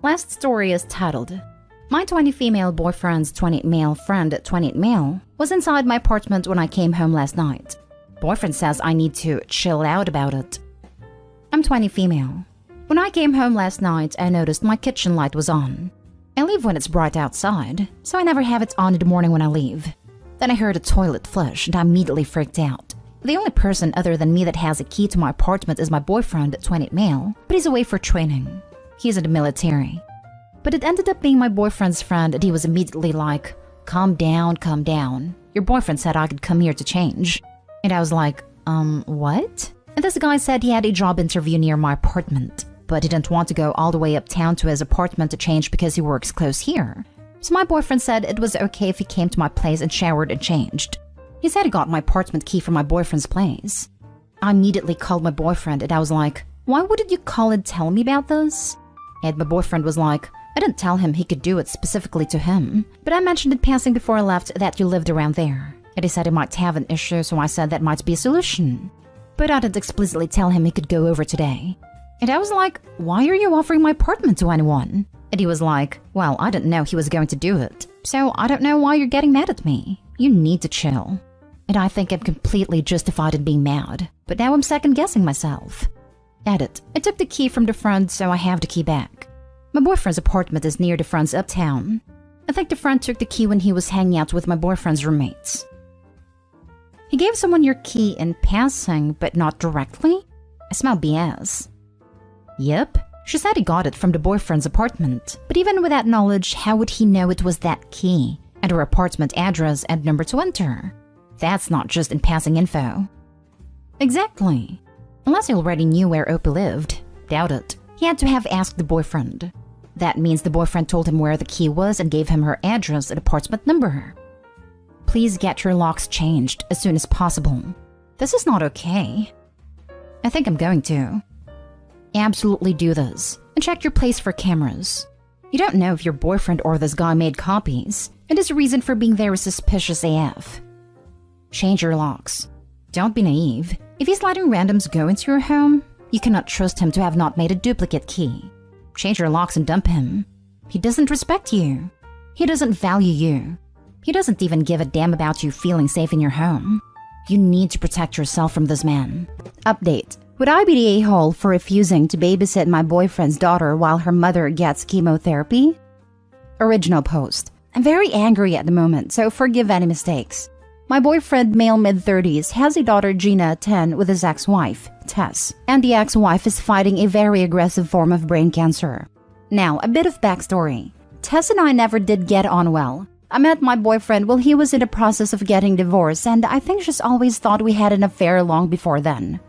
Last story is titled, My 20 female boyfriend's 28 male friend 28 male was inside my apartment when I came home last night. Boyfriend says I need to chill out about it. I'm 20 female. When I came home last night, I noticed my kitchen light was on. I leave when it's bright outside, so I never have it on in the morning when I leave. Then I heard a toilet flush and I immediately freaked out. The only person other than me that has a key to my apartment is my boyfriend, 28 male, but he's away for training. He's in the military. But it ended up being my boyfriend's friend and he was immediately like, calm down, calm down. Your boyfriend said I could come here to change. And I was like, what? And this guy said he had a job interview near my apartment, but he didn't want to go all the way uptown to his apartment to change because he works close here. So my boyfriend said it was okay if he came to my place and showered and changed. He said he got my apartment key from my boyfriend's place. I immediately called my boyfriend and I was like, why wouldn't you call and tell me about this? And my boyfriend was like, I didn't tell him he could do it specifically to him, but I mentioned in passing before I left that you lived around there. And he said he might have an issue, so I said that might be a solution. But I didn't explicitly tell him he could go over today. And I was like, why are you offering my apartment to anyone? And he was like, well, I didn't know he was going to do it. So I don't know why you're getting mad at me. You need to chill. And I think I'm completely justified in being mad. But now I'm second guessing myself. Edit. I took the key from the friend, so I have the key back. My boyfriend's apartment is near the friend's uptown. I think the friend took the key when he was hanging out with my boyfriend's roommates. He gave someone your key in passing, but not directly? I smell BS. Yep, she said he got it from the boyfriend's apartment. But even with that knowledge, how would he know it was that key? And her apartment address and number to enter? That's not just in passing info. Exactly. Unless he already knew where Opie lived. Doubt it. He had to have asked the boyfriend. That means the boyfriend told him where the key was and gave him her address and apartment number. Please get your locks changed as soon as possible. This is not okay. I think I'm going to. Absolutely do this. And check your place for cameras. You don't know if your boyfriend or this guy made copies, and his reason for being there is suspicious AF. Change your locks. Don't be naive. If he's letting randoms go into your home, you cannot trust him to have not made a duplicate key. Change your locks and dump him. He doesn't respect you. He doesn't value you. He doesn't even give a damn about you feeling safe in your home. You need to protect yourself from this man. Update. Would I be the a-hole for refusing to babysit my boyfriend's daughter while her mother gets chemotherapy? Original post. I'm very angry at the moment, so forgive any mistakes. My boyfriend, male mid-30s, has a daughter, Gina, 10, with his ex-wife, Tess, and the ex-wife is fighting a very aggressive form of brain cancer. Now, a bit of backstory. Tess and I never did get on well. I met my boyfriend while he was in the process of getting divorced, and I think she's always thought we had an affair long before then.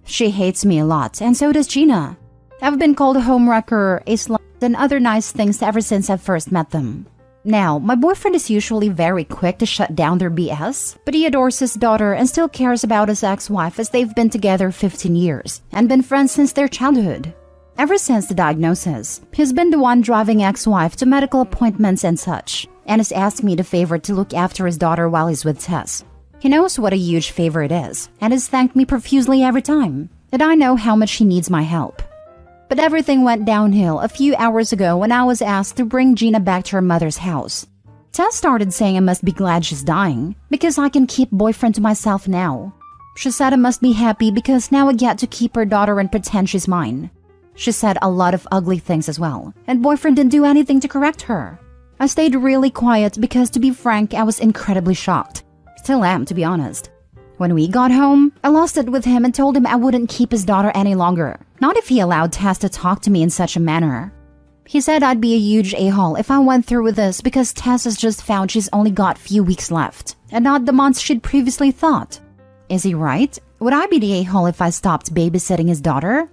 She hates me a lot, and so does Gina. I've been called a homewrecker, a slut, and other nice things ever since I first met them. Now, my boyfriend is usually very quick to shut down their BS, but he adores his daughter and still cares about his ex-wife as they've been together 15 years and been friends since their childhood. Ever since the diagnosis, he's been the one driving ex-wife to medical appointments and such, and has asked me the favor to look after his daughter while he's with Tess. He knows what a huge favor it is, and has thanked me profusely every time, and I know how much he needs my help. But everything went downhill a few hours ago when I was asked to bring Gina back to her mother's house. Tess started saying I must be glad she's dying, because I can keep boyfriend to myself now. She said I must be happy because now I get to keep her daughter and pretend she's mine. She said a lot of ugly things as well, and boyfriend didn't do anything to correct her. I stayed really quiet because, to be frank, I was incredibly shocked. Still am, to be honest. When we got home, I lost it with him and told him I wouldn't keep his daughter any longer. Not if he allowed Tess to talk to me in such a manner. He said I'd be a huge a-hole if I went through with this because Tess has just found she's only got few weeks left, and not the months she'd previously thought. Is he right? Would I be the a-hole if I stopped babysitting his daughter?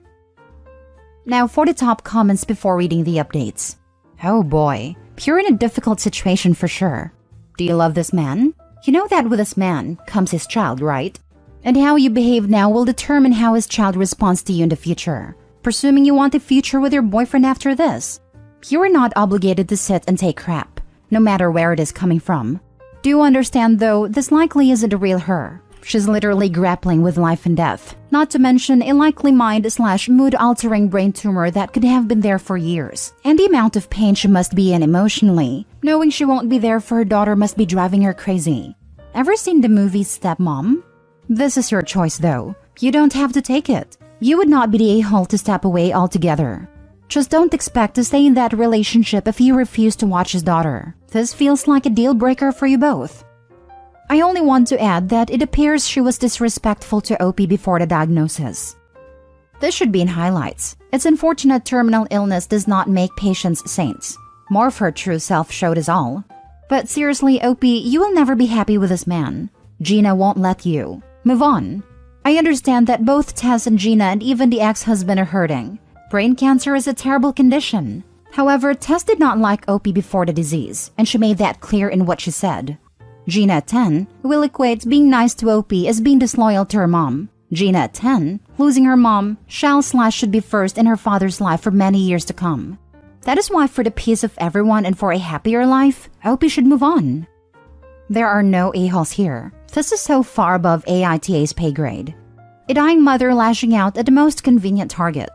Now for the top comments before reading the updates. Oh boy, you're in a difficult situation for sure. Do you love this man? You know that with this man comes his child, right? And how you behave now will determine how his child responds to you in the future. Presuming you want a future with your boyfriend after this. You are not obligated to sit and take crap, no matter where it is coming from. Do you understand though, this likely isn't the real her. She's literally grappling with life and death, not to mention a likely mind/mood-altering brain tumor that could have been there for years. And the amount of pain she must be in emotionally, knowing she won't be there for her daughter must be driving her crazy. Ever seen the movie Stepmom? This is your choice though. You don't have to take it. You would not be the a-hole to step away altogether. Just don't expect to stay in that relationship if you refuse to watch his daughter. This feels like a deal breaker for you both. I only want to add that it appears she was disrespectful to Opie before the diagnosis. This should be in highlights. It's unfortunate terminal illness does not make patients saints. More of her true self showed us all. But seriously, Opie, you will never be happy with this man. Gina won't let you. Move on. I understand that both Tess and Gina and even the ex-husband are hurting. Brain cancer is a terrible condition. However, Tess did not like Opie before the disease, and she made that clear in what she said. Gina at 10 will equate being nice to Opie as being disloyal to her mom. Gina at 10, losing her mom, should be first in her father's life for many years to come. That is why for the peace of everyone and for a happier life, Opie should move on. There are no a-holes here. This is so far above AITA's pay grade. A dying mother lashing out at the most convenient target.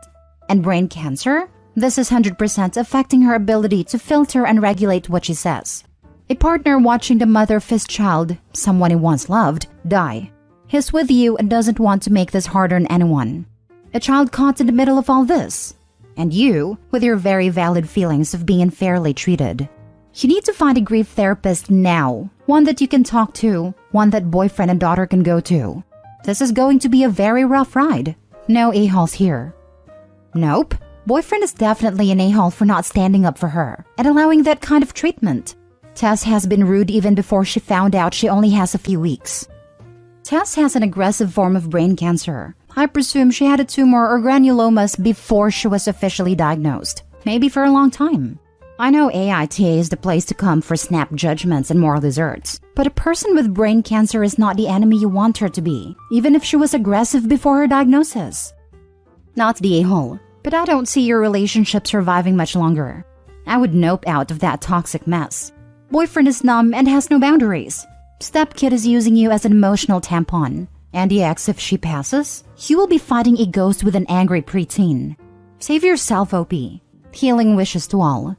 And brain cancer? This is 100% affecting her ability to filter and regulate what she says. A partner watching the mother of his child, someone he once loved, die. He's with you and doesn't want to make this harder on anyone. A child caught in the middle of all this. And you, with your very valid feelings of being unfairly treated. You need to find a grief therapist now. One that you can talk to, one that boyfriend and daughter can go to. This is going to be a very rough ride. No a-holes here. Nope. Boyfriend is definitely an a-hole for not standing up for her and allowing that kind of treatment. Tess has been rude even before she found out she only has a few weeks. Tess has an aggressive form of brain cancer. I presume she had a tumor or granulomas before she was officially diagnosed. Maybe for a long time. I know AITA is the place to come for snap judgments and moral desserts, but a person with brain cancer is not the enemy you want her to be, even if she was aggressive before her diagnosis. Not the a-hole, but I don't see your relationship surviving much longer. I would nope out of that toxic mess. Boyfriend is numb and has no boundaries. Stepkid is using you as an emotional tampon. And the ex, if she passes, you will be fighting a ghost with an angry preteen. Save yourself, Opie. Healing wishes to all.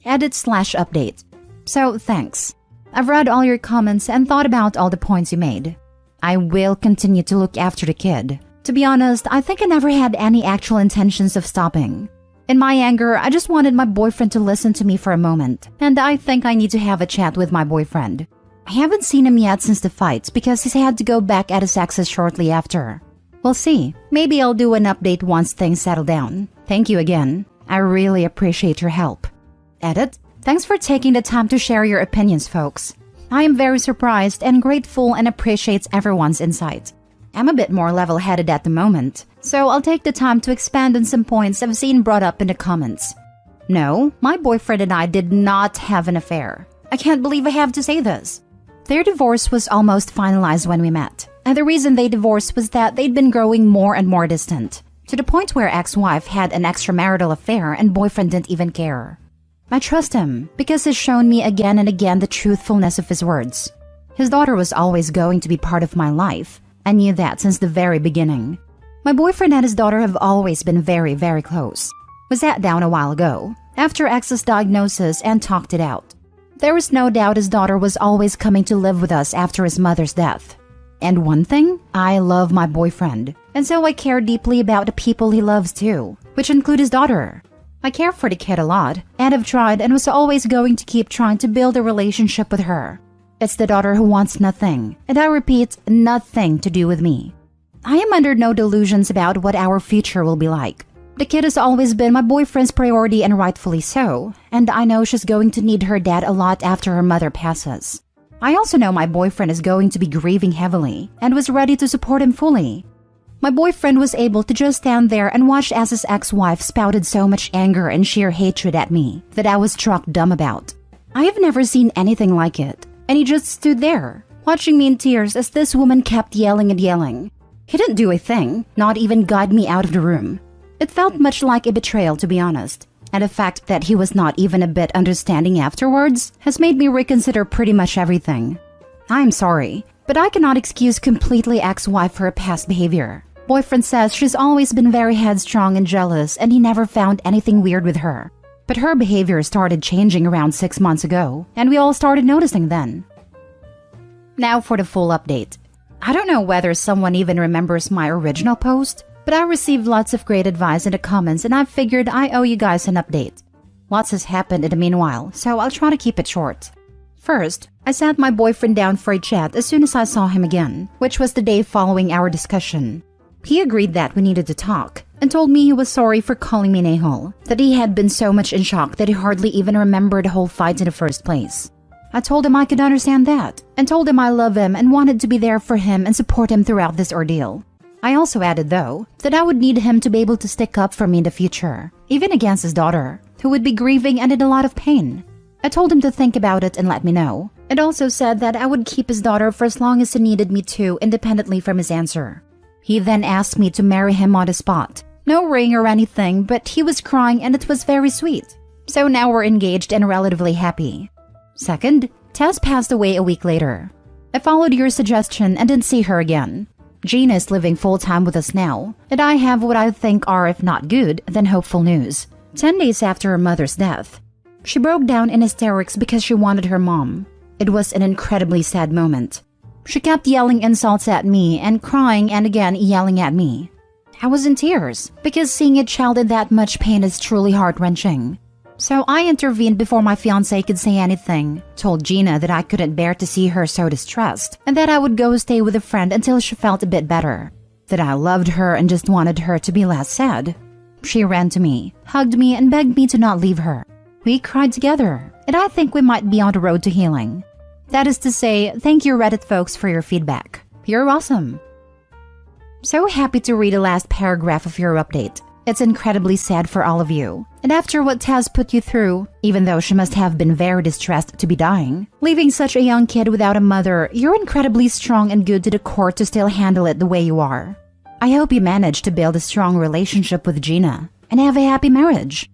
Edit/update. So, thanks. I've read all your comments and thought about all the points you made. I will continue to look after the kid. To be honest, I think I never had any actual intentions of stopping. In my anger, I just wanted my boyfriend to listen to me for a moment, and I think I need to have a chat with my boyfriend. I haven't seen him yet since the fight because he's had to go back at his exes shortly after. We'll see. Maybe I'll do an update once things settle down. Thank you again. I really appreciate your help. Edit. Thanks for taking the time to share your opinions, folks. I am very surprised and grateful and appreciates everyone's insight. I'm a bit more level-headed at the moment, so I'll take the time to expand on some points I've seen brought up in the comments. No, my boyfriend and I did not have an affair. I can't believe I have to say this. Their divorce was almost finalized when we met, and the reason they divorced was that they'd been growing more and more distant, to the point where ex-wife had an extramarital affair and boyfriend didn't even care. I trust him because he's shown me again and again the truthfulness of his words. His daughter was always going to be part of my life. I knew that since the very beginning. My boyfriend and his daughter have always been very, very close. We sat down a while ago, after ex's diagnosis, and talked it out. There was no doubt his daughter was always coming to live with us after his mother's death. And one thing, I love my boyfriend, and so I care deeply about the people he loves too, which include his daughter. I care for the kid a lot, and have tried and was always going to keep trying to build a relationship with her. It's the daughter who wants nothing, and I repeat, nothing to do with me. I am under no delusions about what our future will be like. The kid has always been my boyfriend's priority, and rightfully so, and I know she's going to need her dad a lot after her mother passes. I also know my boyfriend is going to be grieving heavily and was ready to support him fully. My boyfriend was able to just stand there and watch as his ex-wife spouted so much anger and sheer hatred at me that I was struck dumb about. I have never seen anything like it, and he just stood there, watching me in tears as this woman kept yelling and yelling. He didn't do a thing, not even guide me out of the room. It felt much like a betrayal, to be honest, and the fact that he was not even a bit understanding afterwards has made me reconsider pretty much everything. I'm sorry, but I cannot excuse completely ex-wife for her past behavior. Boyfriend says she's always been very headstrong and jealous, and he never found anything weird with her. But her behavior started changing around 6 months ago, and we all started noticing then. Now for the full update. I don't know whether someone even remembers my original post, but I received lots of great advice in the comments, and I figured I owe you guys an update. Lots has happened in the meanwhile, so I'll try to keep it short. First, I sat my boyfriend down for a chat as soon as I saw him again, which was the day following our discussion. He agreed that we needed to talk, and told me he was sorry for calling me an a-hole, that he had been so much in shock that he hardly even remembered the whole fight in the first place. I told him I could understand that, and told him I love him and wanted to be there for him and support him throughout this ordeal. I also added, though, that I would need him to be able to stick up for me in the future, even against his daughter, who would be grieving and in a lot of pain. I told him to think about it and let me know, and also said that I would keep his daughter for as long as he needed me to, independently from his answer. He then asked me to marry him on the spot. No ring or anything, but he was crying and it was very sweet. So now we're engaged and relatively happy. Second, Tess passed away a week later. I followed your suggestion and didn't see her again. Gina is living full-time with us now, and I have what I think are, if not good, then hopeful news. 10 days after her mother's death, she broke down in hysterics because she wanted her mom. It was an incredibly sad moment. She kept yelling insults at me and crying and again yelling at me. I was in tears because seeing a child in that much pain is truly heart-wrenching. So I intervened before my fiancé could say anything, told Gina that I couldn't bear to see her so distressed, and that I would go stay with a friend until she felt a bit better, that I loved her and just wanted her to be less sad. She ran to me, hugged me, and begged me to not leave her. We cried together, and I think we might be on the road to healing. That is to say, thank you Reddit folks for your feedback. You're awesome. So happy to read the last paragraph of your update. It's incredibly sad for all of you. And after what Taz put you through, even though she must have been very distressed to be dying, leaving such a young kid without a mother, you're incredibly strong and good to the core to still handle it the way you are. I hope you manage to build a strong relationship with Gina and have a happy marriage.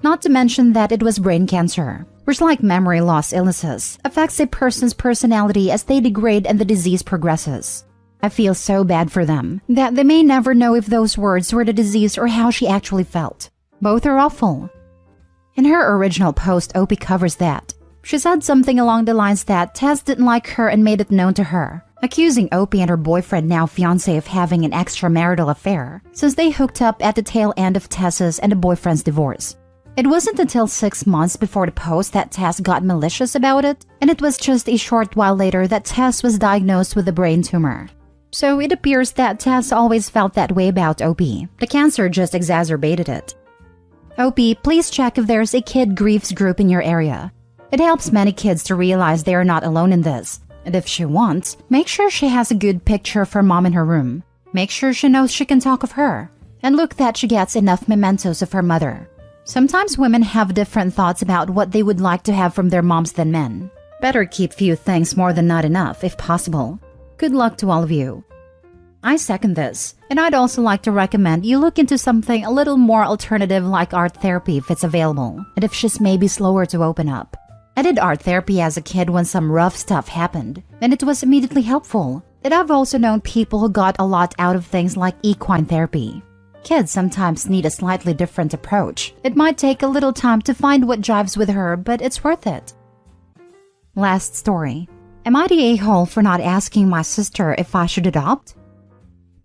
Not to mention that it was brain cancer, which, like memory loss illnesses, affects a person's personality as they degrade and the disease progresses. I feel so bad for them that they may never know if those words were the disease or how she actually felt. Both are awful. In her original post, Opie covers that. She said something along the lines that Tess didn't like her and made it known to her, accusing Opie and her boyfriend, now fiancé, of having an extramarital affair since they hooked up at the tail end of Tess's and the boyfriend's divorce. It wasn't until 6 months before the post that Tess got malicious about it, and it was just a short while later that Tess was diagnosed with a brain tumor. So it appears that Tess always felt that way about Opie. The cancer just exacerbated it. Opie, please check if there's a kid griefs group in your area. It helps many kids to realize they are not alone in this. And if she wants, make sure she has a good picture of her mom in her room. Make sure she knows she can talk of her. And look that she gets enough mementos of her mother. Sometimes women have different thoughts about what they would like to have from their moms than men. Better keep few things more than not enough, if possible. Good luck to all of you. I second this, and I'd also like to recommend you look into something a little more alternative like art therapy if it's available, and if she's maybe slower to open up. I did art therapy as a kid when some rough stuff happened, and it was immediately helpful. And I've also known people who got a lot out of things like equine therapy. Kids sometimes need a slightly different approach. It might take a little time to find what jives with her, but it's worth it. Last story. Am I the a-hole for not asking my sister if I should adopt?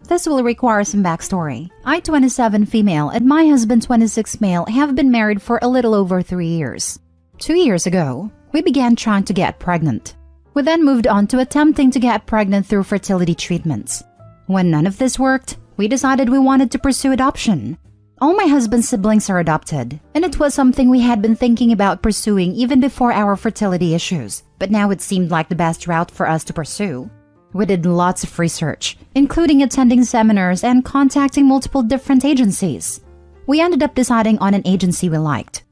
This will require some backstory. I, 27 female, and my husband, 26 male, have been married for a little over 3 years. 2 years ago, we began trying to get pregnant. We then moved on to attempting to get pregnant through fertility treatments. When none of this worked, we decided we wanted to pursue adoption. All my husband's siblings are adopted, and it was something we had been thinking about pursuing even before our fertility issues, but now it seemed like the best route for us to pursue. We did lots of research, including attending seminars and contacting multiple different agencies. We ended up deciding on an agency we liked.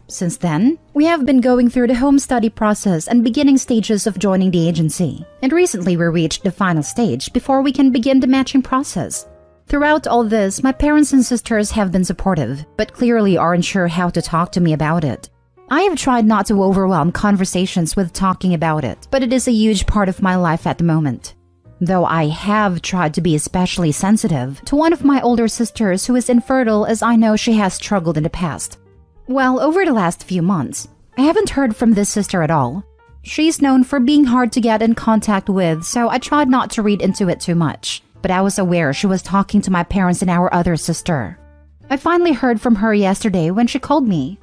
Since then, we have been going through the home study process and beginning stages of joining the agency, and recently we reached the final stage before we can begin the matching process. Throughout all this, my parents and sisters have been supportive, but clearly aren't sure how to talk to me about it. I have tried not to overwhelm conversations with talking about it, but it is a huge part of my life at the moment. Though I have tried to be especially sensitive to one of my older sisters who is infertile, as I know she has struggled in the past. Well, over the last few months, I haven't heard from this sister at all. She's known for being hard to get in contact with, so I tried not to read into it too much. But I was aware she was talking to my parents and our other sister. I finally heard from her yesterday when she called me.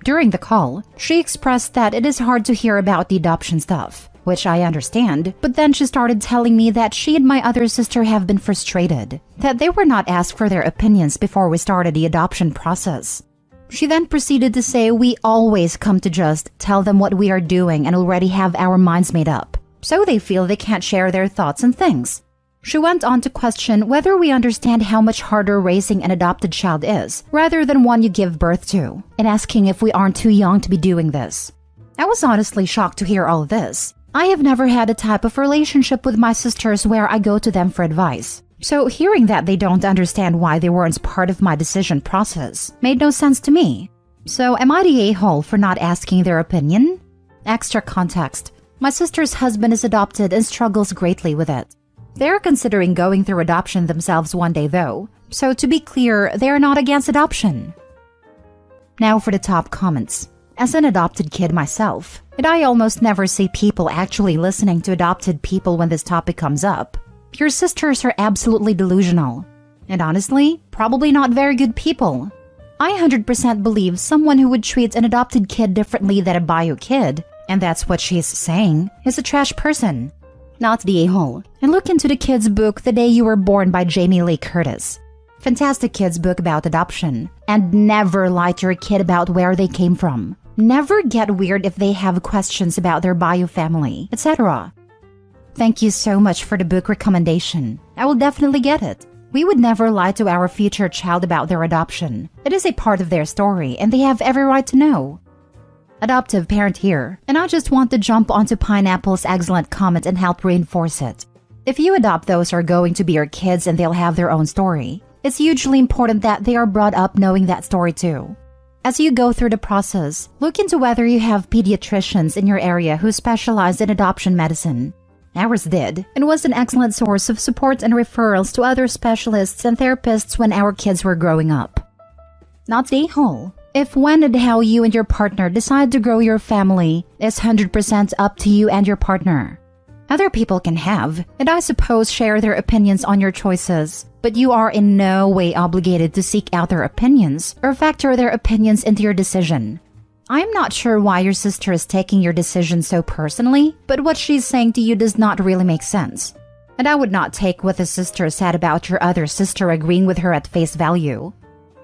During the call, she expressed that it is hard to hear about the adoption stuff, which I understand, but then she started telling me that she and my other sister have been frustrated, that they were not asked for their opinions before we started the adoption process. She then proceeded to say we always come to just tell them what we are doing and already have our minds made up, so they feel they can't share their thoughts and things. She went on to question whether we understand how much harder raising an adopted child is, rather than one you give birth to, and asking if we aren't too young to be doing this. I was honestly shocked to hear all of this. I have never had a type of relationship with my sisters where I go to them for advice. So hearing that they don't understand why they weren't part of my decision process made no sense to me. So am I the a-hole for not asking their opinion? Extra context. My sister's husband is adopted and struggles greatly with it. They're considering going through adoption themselves one day though, so to be clear, they are not against adoption. Now for the top comments. As an adopted kid myself, and I almost never see people actually listening to adopted people when this topic comes up, your sisters are absolutely delusional. And honestly, probably not very good people. I 100% believe someone who would treat an adopted kid differently than a bio kid, and that's what she's saying, is a trash person. Not the a-hole. And look into the kid's book The Day You Were Born by Jamie Lee Curtis. Fantastic kid's book about adoption. And never lie to your kid about where they came from. Never get weird if they have questions about their bio family, etc. Thank you so much for the book recommendation. I will definitely get it. We would never lie to our future child about their adoption. It is a part of their story and they have every right to know. Adoptive parent here, and I just want to jump onto Pineapple's excellent comment and help reinforce it. If you adopt those who are going to be your kids and they'll have their own story, it's hugely important that they are brought up knowing that story too. As you go through the process, look into whether you have pediatricians in your area who specialize in adoption medicine. Ours did, and was an excellent source of support and referrals to other specialists and therapists when our kids were growing up. Not the whole. If, when, and how you and your partner decide to grow your family is 100% up to you and your partner. Other people can have, and I suppose share their opinions on your choices, but you are in no way obligated to seek out their opinions or factor their opinions into your decision. I'm not sure why your sister is taking your decision so personally, but what she's saying to you does not really make sense. And I would not take what the sister said about your other sister agreeing with her at face value.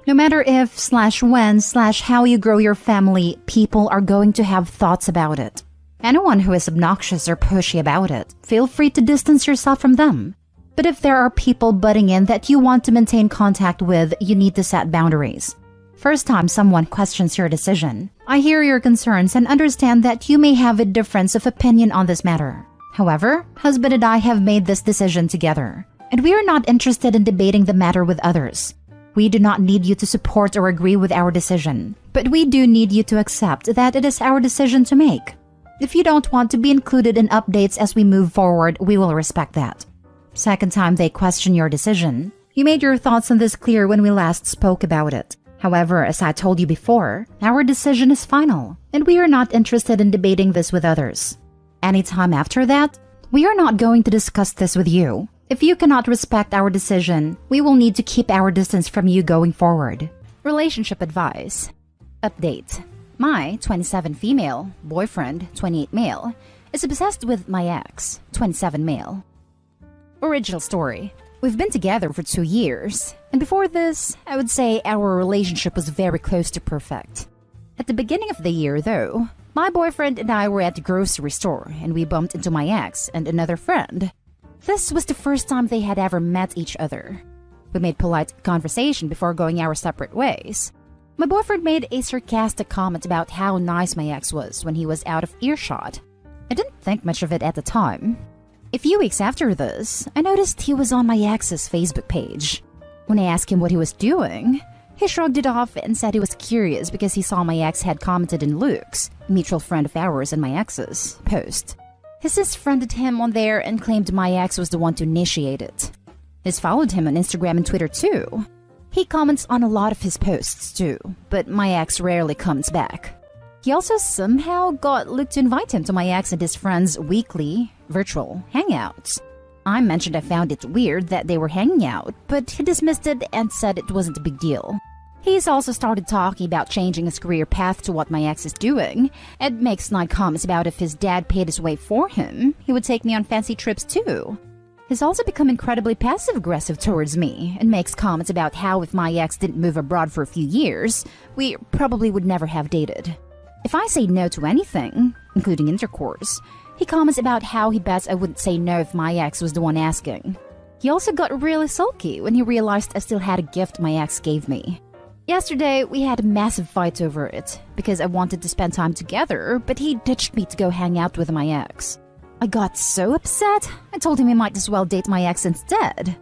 No matter if/when/how you grow your family, people are going to have thoughts about it. Anyone who is obnoxious or pushy about it, feel free to distance yourself from them. But if there are people butting in that you want to maintain contact with, you need to set boundaries. First time someone questions your decision, I hear your concerns and understand that you may have a difference of opinion on this matter. However, husband and I have made this decision together, and we are not interested in debating the matter with others. We do not need you to support or agree with our decision, but we do need you to accept that it is our decision to make. If you don't want to be included in updates as we move forward, we will respect that. Second time they question your decision, you made your thoughts on this clear when we last spoke about it. However, as I told you before, our decision is final, and we are not interested in debating this with others. Anytime after that, we are not going to discuss this with you. If you cannot respect our decision, we will need to keep our distance from you going forward. Relationship advice. Update. My 27 female boyfriend, 28 male, is obsessed with my ex, 27 male. Original story. We've been together for 2 years, and before this, I would say our relationship was very close to perfect. At the beginning of the year, though, my boyfriend and I were at the grocery store and we bumped into my ex and another friend. This was the first time they had ever met each other. We made polite conversation before going our separate ways. My boyfriend made a sarcastic comment about how nice my ex was when he was out of earshot. I didn't think much of it at the time. A few weeks after this, I noticed he was on my ex's Facebook page. When I asked him what he was doing, he shrugged it off and said he was curious because he saw my ex had commented in Luke's, a mutual friend of ours and my ex's, post. His sis friended him on there and claimed my ex was the one to initiate it. He's followed him on Instagram and Twitter too. He comments on a lot of his posts too, but my ex rarely comments back. He also somehow got Luke to invite him to my ex and his friends' weekly virtual hangouts. I mentioned I found it weird that they were hanging out, but he dismissed it and said it wasn't a big deal. He's also started talking about changing his career path to what my ex is doing, and makes snide comments about if his dad paid his way for him, he would take me on fancy trips too. He's also become incredibly passive-aggressive towards me, and makes comments about how if my ex didn't move abroad for a few years, we probably would never have dated. If I say no to anything, including intercourse, he comments about how he bets I wouldn't say no if my ex was the one asking. He also got really sulky when he realized I still had a gift my ex gave me. Yesterday, we had a massive fight over it, because I wanted to spend time together, but he ditched me to go hang out with my ex. I got so upset, I told him he might as well date my ex instead.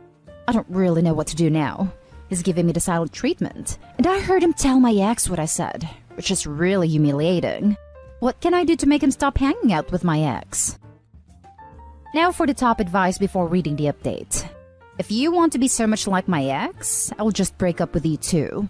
I don't really know what to do now. He's giving me the silent treatment, and I heard him tell my ex what I said, which is really humiliating. What can I do to make him stop hanging out with my ex? Now for the top advice before reading the update. If you want to be so much like my ex, I'll just break up with you too.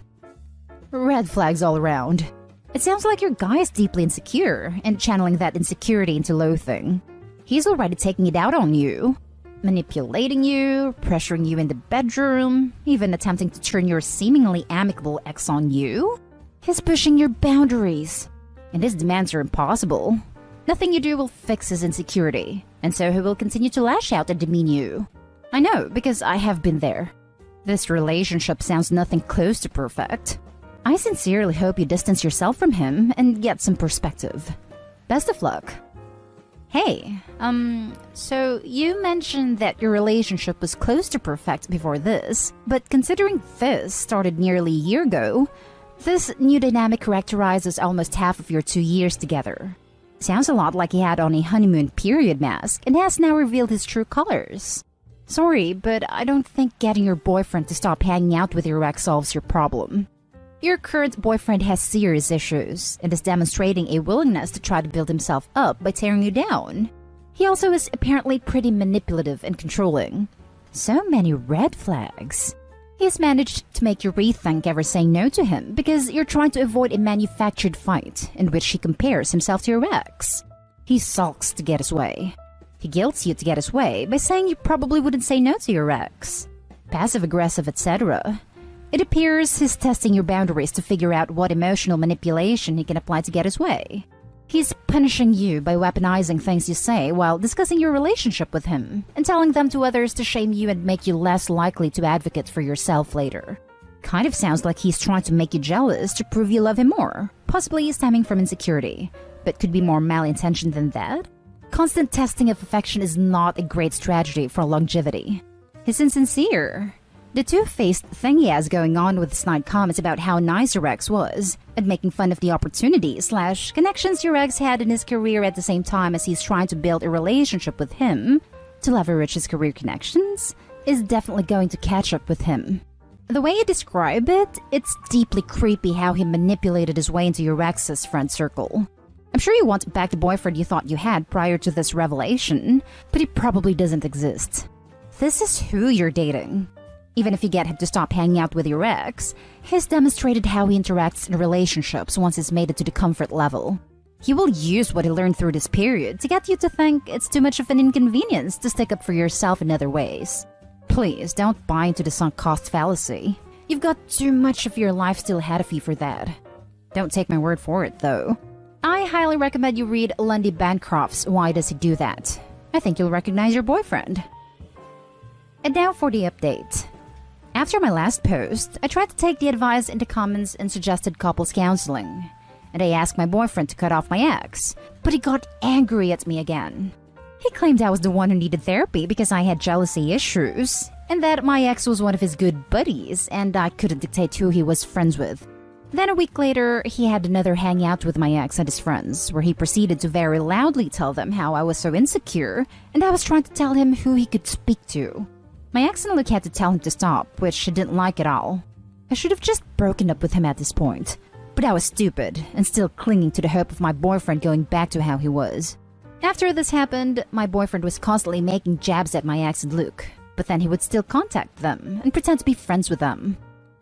Red flags all around. It sounds like your guy is deeply insecure and channeling that insecurity into loathing. He's already taking it out on you, manipulating you, pressuring you in the bedroom, even attempting to turn your seemingly amicable ex on you. He's pushing your boundaries, and his demands are impossible. Nothing you do will fix his insecurity, and so he will continue to lash out and demean you. I know, because I have been there. This relationship sounds nothing close to perfect. I sincerely hope you distance yourself from him and get some perspective. Best of luck. Hey, so you mentioned that your relationship was close to perfect before this, but considering this started nearly a year ago, this new dynamic characterizes almost half of your 2 years together. Sounds a lot like he had on a honeymoon period mask and has now revealed his true colors. Sorry, but I don't think getting your boyfriend to stop hanging out with your ex solves your problem. Your current boyfriend has serious issues and is demonstrating a willingness to try to build himself up by tearing you down. He also is apparently pretty manipulative and controlling. So many red flags. He's managed to make you rethink ever saying no to him because you're trying to avoid a manufactured fight in which he compares himself to your ex. He sulks to get his way. He guilts you to get his way by saying you probably wouldn't say no to your ex. Passive-aggressive, etc. It appears he's testing your boundaries to figure out what emotional manipulation he can apply to get his way. He's punishing you by weaponizing things you say while discussing your relationship with him and telling them to others to shame you and make you less likely to advocate for yourself later. Kind of sounds like he's trying to make you jealous to prove you love him more, possibly stemming from insecurity, but could be more malintentioned than that. Constant testing of affection is not a great strategy for longevity. He's insincere. The two-faced thing he has going on with snide comments about how nice your ex was, and making fun of the opportunities/connections your ex had in his career at the same time as he's trying to build a relationship with him to leverage his career connections, is definitely going to catch up with him. The way you describe it, it's deeply creepy how he manipulated his way into your ex's friend circle. I'm sure you want back the boyfriend you thought you had prior to this revelation, but he probably doesn't exist. This is who you're dating. Even if you get him to stop hanging out with your ex, he's demonstrated how he interacts in relationships once he's made it to the comfort level. He will use what he learned through this period to get you to think it's too much of an inconvenience to stick up for yourself in other ways. Please don't buy into the sunk cost fallacy. You've got too much of your life still ahead of you for that. Don't take my word for it, though. I highly recommend you read Lundy Bancroft's Why Does He Do That? I think you'll recognize your boyfriend. And now for the update. After my last post, I tried to take the advice into comments and suggested couples counseling. And I asked my boyfriend to cut off my ex, but he got angry at me again. He claimed I was the one who needed therapy because I had jealousy issues, and that my ex was one of his good buddies and I couldn't dictate who he was friends with. Then a week later, he had another hangout with my ex and his friends, where he proceeded to very loudly tell them how I was so insecure and I was trying to tell him who he could speak to. My ex and Luke had to tell him to stop, which he didn't like at all. I should have just broken up with him at this point, but I was stupid and still clinging to the hope of my boyfriend going back to how he was. After this happened, my boyfriend was constantly making jabs at my ex and Luke, but then he would still contact them and pretend to be friends with them.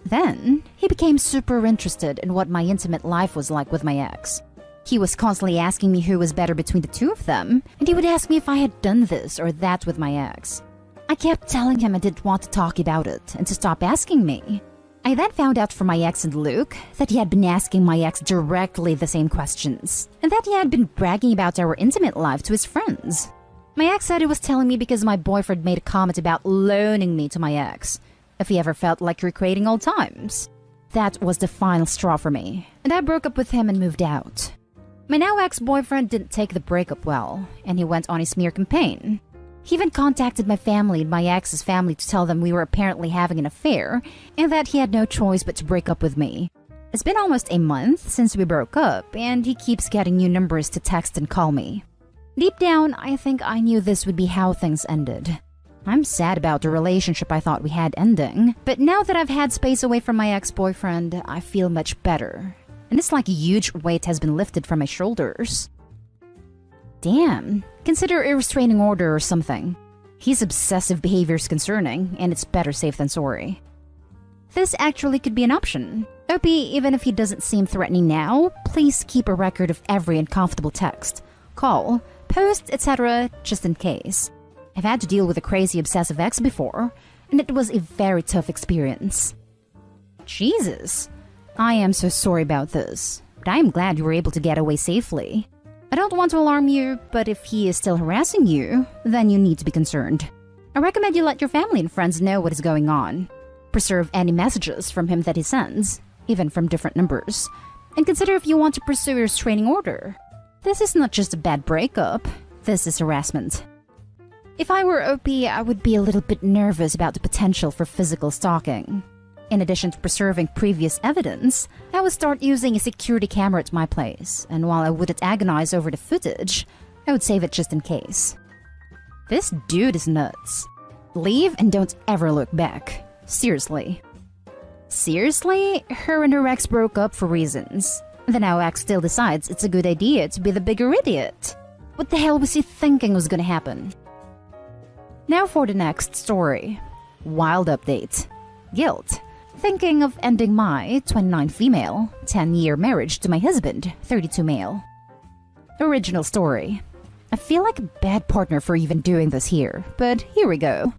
Then, he became super interested in what my intimate life was like with my ex. He was constantly asking me who was better between the two of them, and he would ask me if I had done this or that with my ex. I kept telling him I didn't want to talk about it and to stop asking me. I then found out from my ex and Luke that he had been asking my ex directly the same questions, and that he had been bragging about our intimate life to his friends. My ex said he was telling me because my boyfriend made a comment about loaning me to my ex, if he ever felt like recreating old times. That was the final straw for me, and I broke up with him and moved out. My now ex-boyfriend didn't take the breakup well, and he went on a smear campaign. He even contacted my family and my ex's family to tell them we were apparently having an affair and that he had no choice but to break up with me. It's been almost a month since we broke up, and he keeps getting new numbers to text and call me. Deep down, I think I knew this would be how things ended. I'm sad about the relationship I thought we had ending, but now that I've had space away from my ex-boyfriend, I feel much better. And it's like a huge weight has been lifted from my shoulders. Damn, consider a restraining order or something. His obsessive behavior is concerning, and it's better safe than sorry. This actually could be an option. OP, even if he doesn't seem threatening now, please keep a record of every uncomfortable text, call, post, etc. just in case. I've had to deal with a crazy obsessive ex before, and it was a very tough experience. Jesus, I am so sorry about this, but I am glad you were able to get away safely. I don't want to alarm you, but if he is still harassing you, then you need to be concerned. I recommend you let your family and friends know what is going on. Preserve any messages from him that he sends, even from different numbers, and consider if you want to pursue a restraining order. This is not just a bad breakup, this is harassment. If I were OP, I would be a little bit nervous about the potential for physical stalking. In addition to preserving previous evidence, I would start using a security camera at my place, and while I wouldn't agonize over the footage, I would save it just in case. This dude is nuts. Leave and don't ever look back. Seriously. Seriously? Her and her ex broke up for reasons. The now ex still decides it's a good idea to be the bigger idiot. What the hell was he thinking was gonna happen? Now for the next story. Wild update. Guilt. Thinking of ending my 29 female, 10-year marriage to my husband, 32 male. Original story. I feel like a bad partner for even doing this here, but here we go.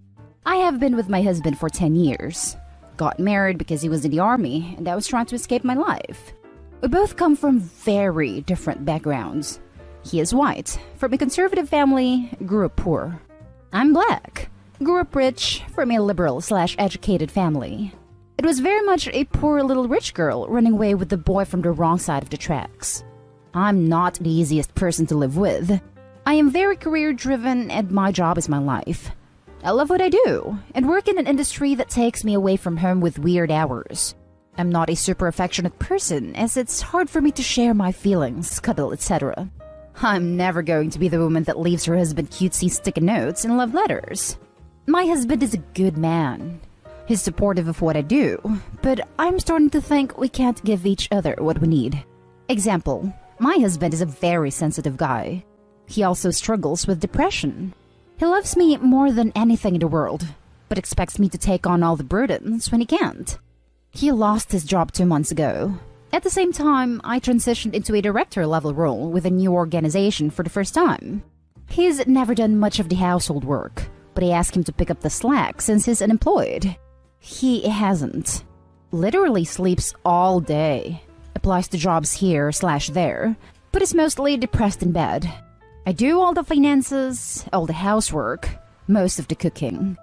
I have been with my husband for 10 years. Got married because he was in the army and I was trying to escape my life. We both come from very different backgrounds. He is white, from a conservative family, grew up poor. I'm black, grew up rich, from a liberal/educated family. It was very much a poor little rich girl running away with the boy from the wrong side of the tracks. I'm not the easiest person to live with. I am very career-driven and my job is my life. I love what I do and work in an industry that takes me away from home with weird hours. I'm not a super affectionate person as it's hard for me to share my feelings, cuddle, etc. I'm never going to be the woman that leaves her husband cutesy sticky notes and love letters. My husband is a good man. He's supportive of what I do, but I'm starting to think we can't give each other what we need. Example, my husband is a very sensitive guy. He also struggles with depression. He loves me more than anything in the world, but expects me to take on all the burdens when he can't. He lost his job 2 months ago. At the same time, I transitioned into a director-level role with a new organization for the first time. He's never done much of the household work, but I asked him to pick up the slack since he's unemployed. He hasn't. Literally sleeps all day. Applies to jobs here/there, but is mostly depressed in bed. I do all the finances, all the housework, most of the cooking.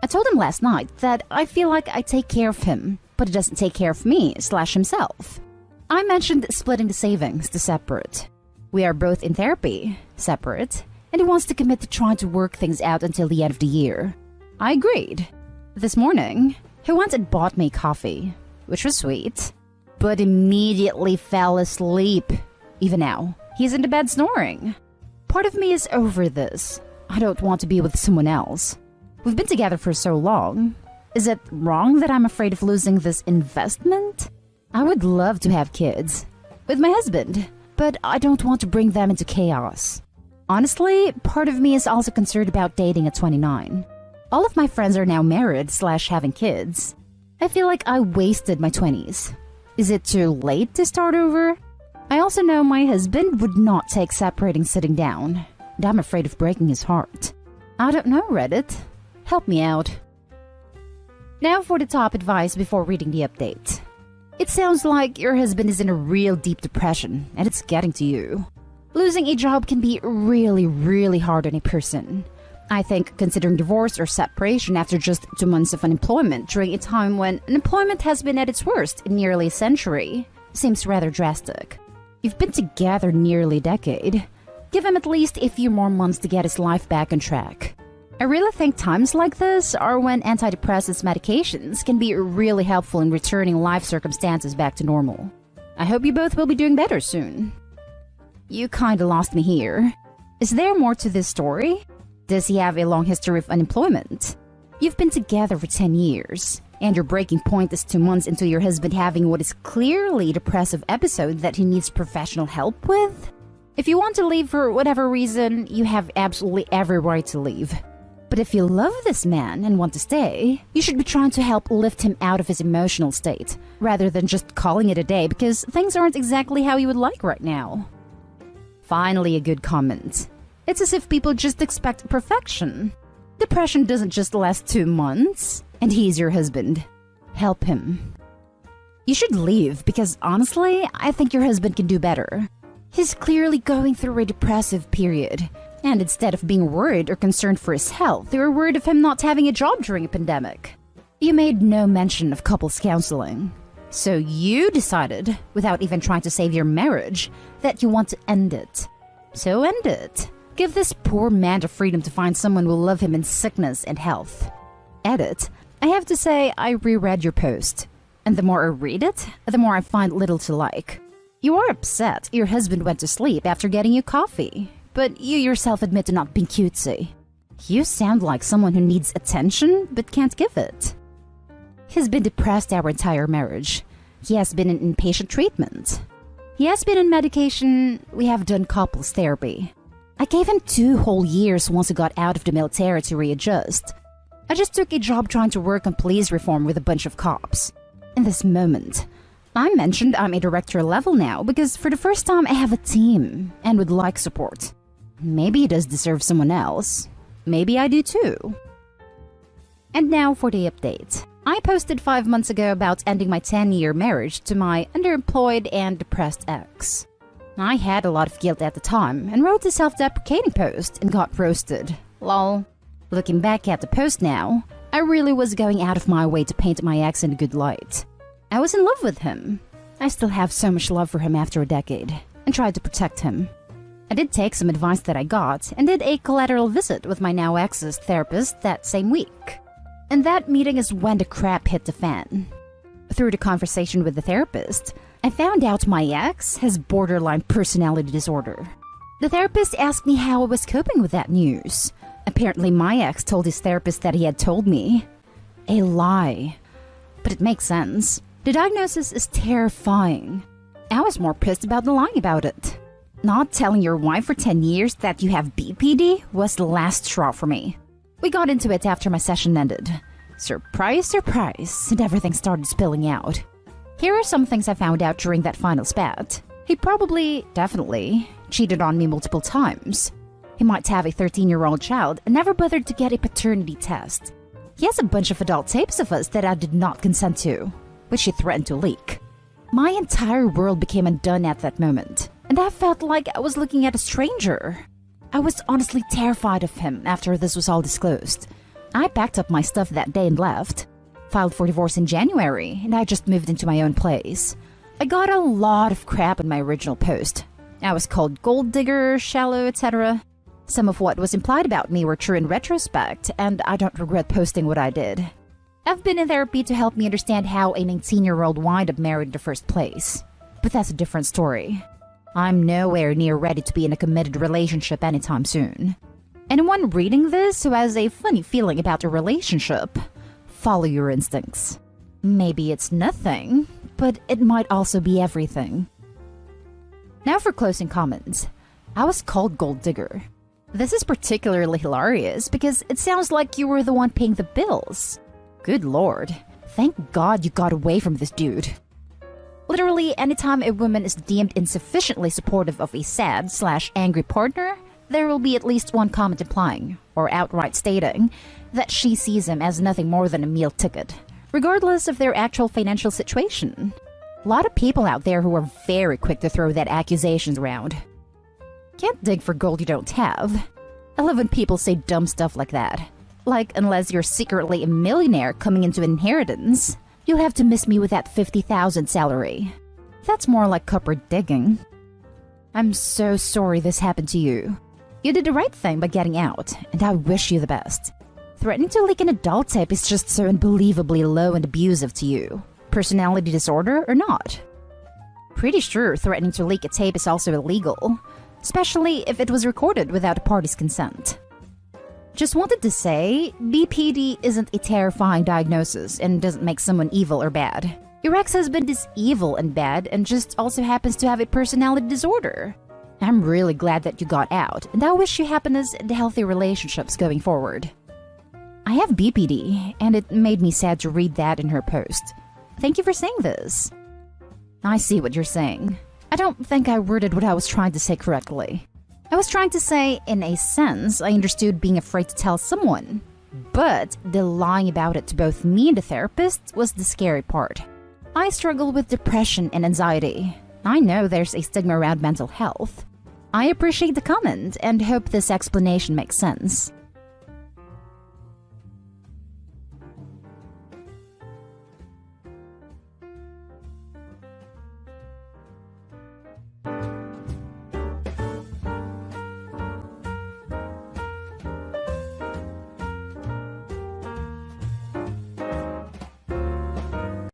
I told him last night that I feel like I take care of him, but he doesn't take care of me/himself. I mentioned splitting the savings to separate. We are both in therapy, separate, and he wants to commit to trying to work things out until the end of the year. I agreed. This morning, he went and bought me coffee, which was sweet, but immediately fell asleep. Even now, he's in the bed snoring. Part of me is over this. I don't want to be with someone else. We've been together for so long. Is it wrong that I'm afraid of losing this investment? I would love to have kids with my husband, but I don't want to bring them into chaos. Honestly, part of me is also concerned about dating at 29. All of my friends are now married/having kids. I feel like I wasted my 20s. Is it too late to start over? I also know my husband would not take separating sitting down, and I'm afraid of breaking his heart. I don't know, Reddit. Help me out. Now for the top advice before reading the update. It sounds like your husband is in a real deep depression, and it's getting to you. Losing a job can be really hard on a person. I think considering divorce or separation after just 2 months of unemployment during a time when unemployment has been at its worst in nearly a century seems rather drastic. You've been together nearly a decade. Give him at least a few more months to get his life back on track. I really think times like this are when antidepressants medications can be really helpful in returning life circumstances back to normal. I hope you both will be doing better soon. You kinda lost me here. Is there more to this story? Does he have a long history of unemployment? You've been together for 10 years, and your breaking point is 2 months into your husband having what is clearly a depressive episode that he needs professional help with? If you want to leave for whatever reason, you have absolutely every right to leave. But if you love this man and want to stay, you should be trying to help lift him out of his emotional state, rather than just calling it a day because things aren't exactly how you would like right now. Finally, a good comment. It's as if people just expect perfection. Depression doesn't just last 2 months, and he's your husband. Help him. You should leave because honestly, I think your husband can do better. He's clearly going through a depressive period, and instead of being worried or concerned for his health, they were worried of him not having a job during a pandemic. You made no mention of couples counseling. So you decided, without even trying to save your marriage, that you want to end it. So end it. Give this poor man the freedom to find someone who will love him in sickness and health. Edit. I have to say, I reread your post. And the more I read it, the more I find little to like. You are upset your husband went to sleep after getting you coffee, but you yourself admit to not being cutesy. You sound like someone who needs attention but can't give it. He's been depressed our entire marriage. He has been in inpatient treatment. He has been on medication. We have done couples therapy. I gave him 2 whole years once he got out of the military to readjust. I just took a job trying to work on police reform with a bunch of cops. In this moment, I mentioned I'm a director level now because for the first time I have a team and would like support. Maybe he does deserve someone else. Maybe I do too. And now for the update. I posted 5 months ago about ending my 10-year marriage to my underemployed and depressed ex. I had a lot of guilt at the time and wrote a self-deprecating post and got roasted. Lol. Looking back at the post now, I really was going out of my way to paint my ex in a good light. I was in love with him. I still have so much love for him after a decade and tried to protect him. I did take some advice that I got and did a collateral visit with my now ex's therapist that same week. And that meeting is when the crap hit the fan. Through the conversation with the therapist, I found out my ex has borderline personality disorder. The therapist asked me how I was coping with that news. Apparently my ex told his therapist that he had told me. A lie. But it makes sense. The diagnosis is terrifying. I was more pissed about the lying about it. Not telling your wife for 10 years that you have BPD was the last straw for me. We got into it after my session ended. Surprise, surprise, and everything started spilling out. Here are some things I found out during that final spat. He probably, definitely, cheated on me multiple times. He might have a 13-year-old child and never bothered to get a paternity test. He has a bunch of adult tapes of us that I did not consent to, which he threatened to leak. My entire world became undone at that moment, and I felt like I was looking at a stranger. I was honestly terrified of him after this was all disclosed. I packed up my stuff that day and left. Filed for divorce in January, and I just moved into my own place. I got a lot of crap in my original post. I was called gold digger, shallow, etc. Some of what was implied about me were true in retrospect, and I don't regret posting what I did. I've been in therapy to help me understand how a 19-year-old wound up married in the first place. But that's a different story. I'm nowhere near ready to be in a committed relationship anytime soon. Anyone reading this who has a funny feeling about a relationship, follow your instincts. Maybe it's nothing, but it might also be everything. Now for closing comments. I was called gold digger. This is particularly hilarious because it sounds like you were the one paying the bills. Good lord. Thank God you got away from this dude. Literally, anytime a woman is deemed insufficiently supportive of a sad/angry partner, there will be at least one comment implying, or outright stating, that she sees him as nothing more than a meal ticket, regardless of their actual financial situation. A lot of people out there who are very quick to throw that accusations around. Can't dig for gold you don't have. I love when people say dumb stuff like that. Like, unless you're secretly a millionaire coming into inheritance, you'll have to miss me with that $50,000 salary. That's more like cupboard digging. I'm so sorry this happened to you. You did the right thing by getting out, and I wish you the best. Threatening to leak an adult tape is just so unbelievably low and abusive to you. Personality disorder or not? Pretty sure threatening to leak a tape is also illegal, especially if it was recorded without a party's consent. Just wanted to say, BPD isn't a terrifying diagnosis and doesn't make someone evil or bad. Your ex-husband is evil and bad and just also happens to have a personality disorder. I'm really glad that you got out, and I wish you happiness and healthy relationships going forward. I have BPD, and it made me sad to read that in her post. Thank you for saying this. I see what you're saying. I don't think I worded what I was trying to say correctly. I was trying to say, in a sense, I understood being afraid to tell someone. But the lying about it to both me and the therapist was the scary part. I struggle with depression and anxiety. I know there's a stigma around mental health. I appreciate the comment and hope this explanation makes sense.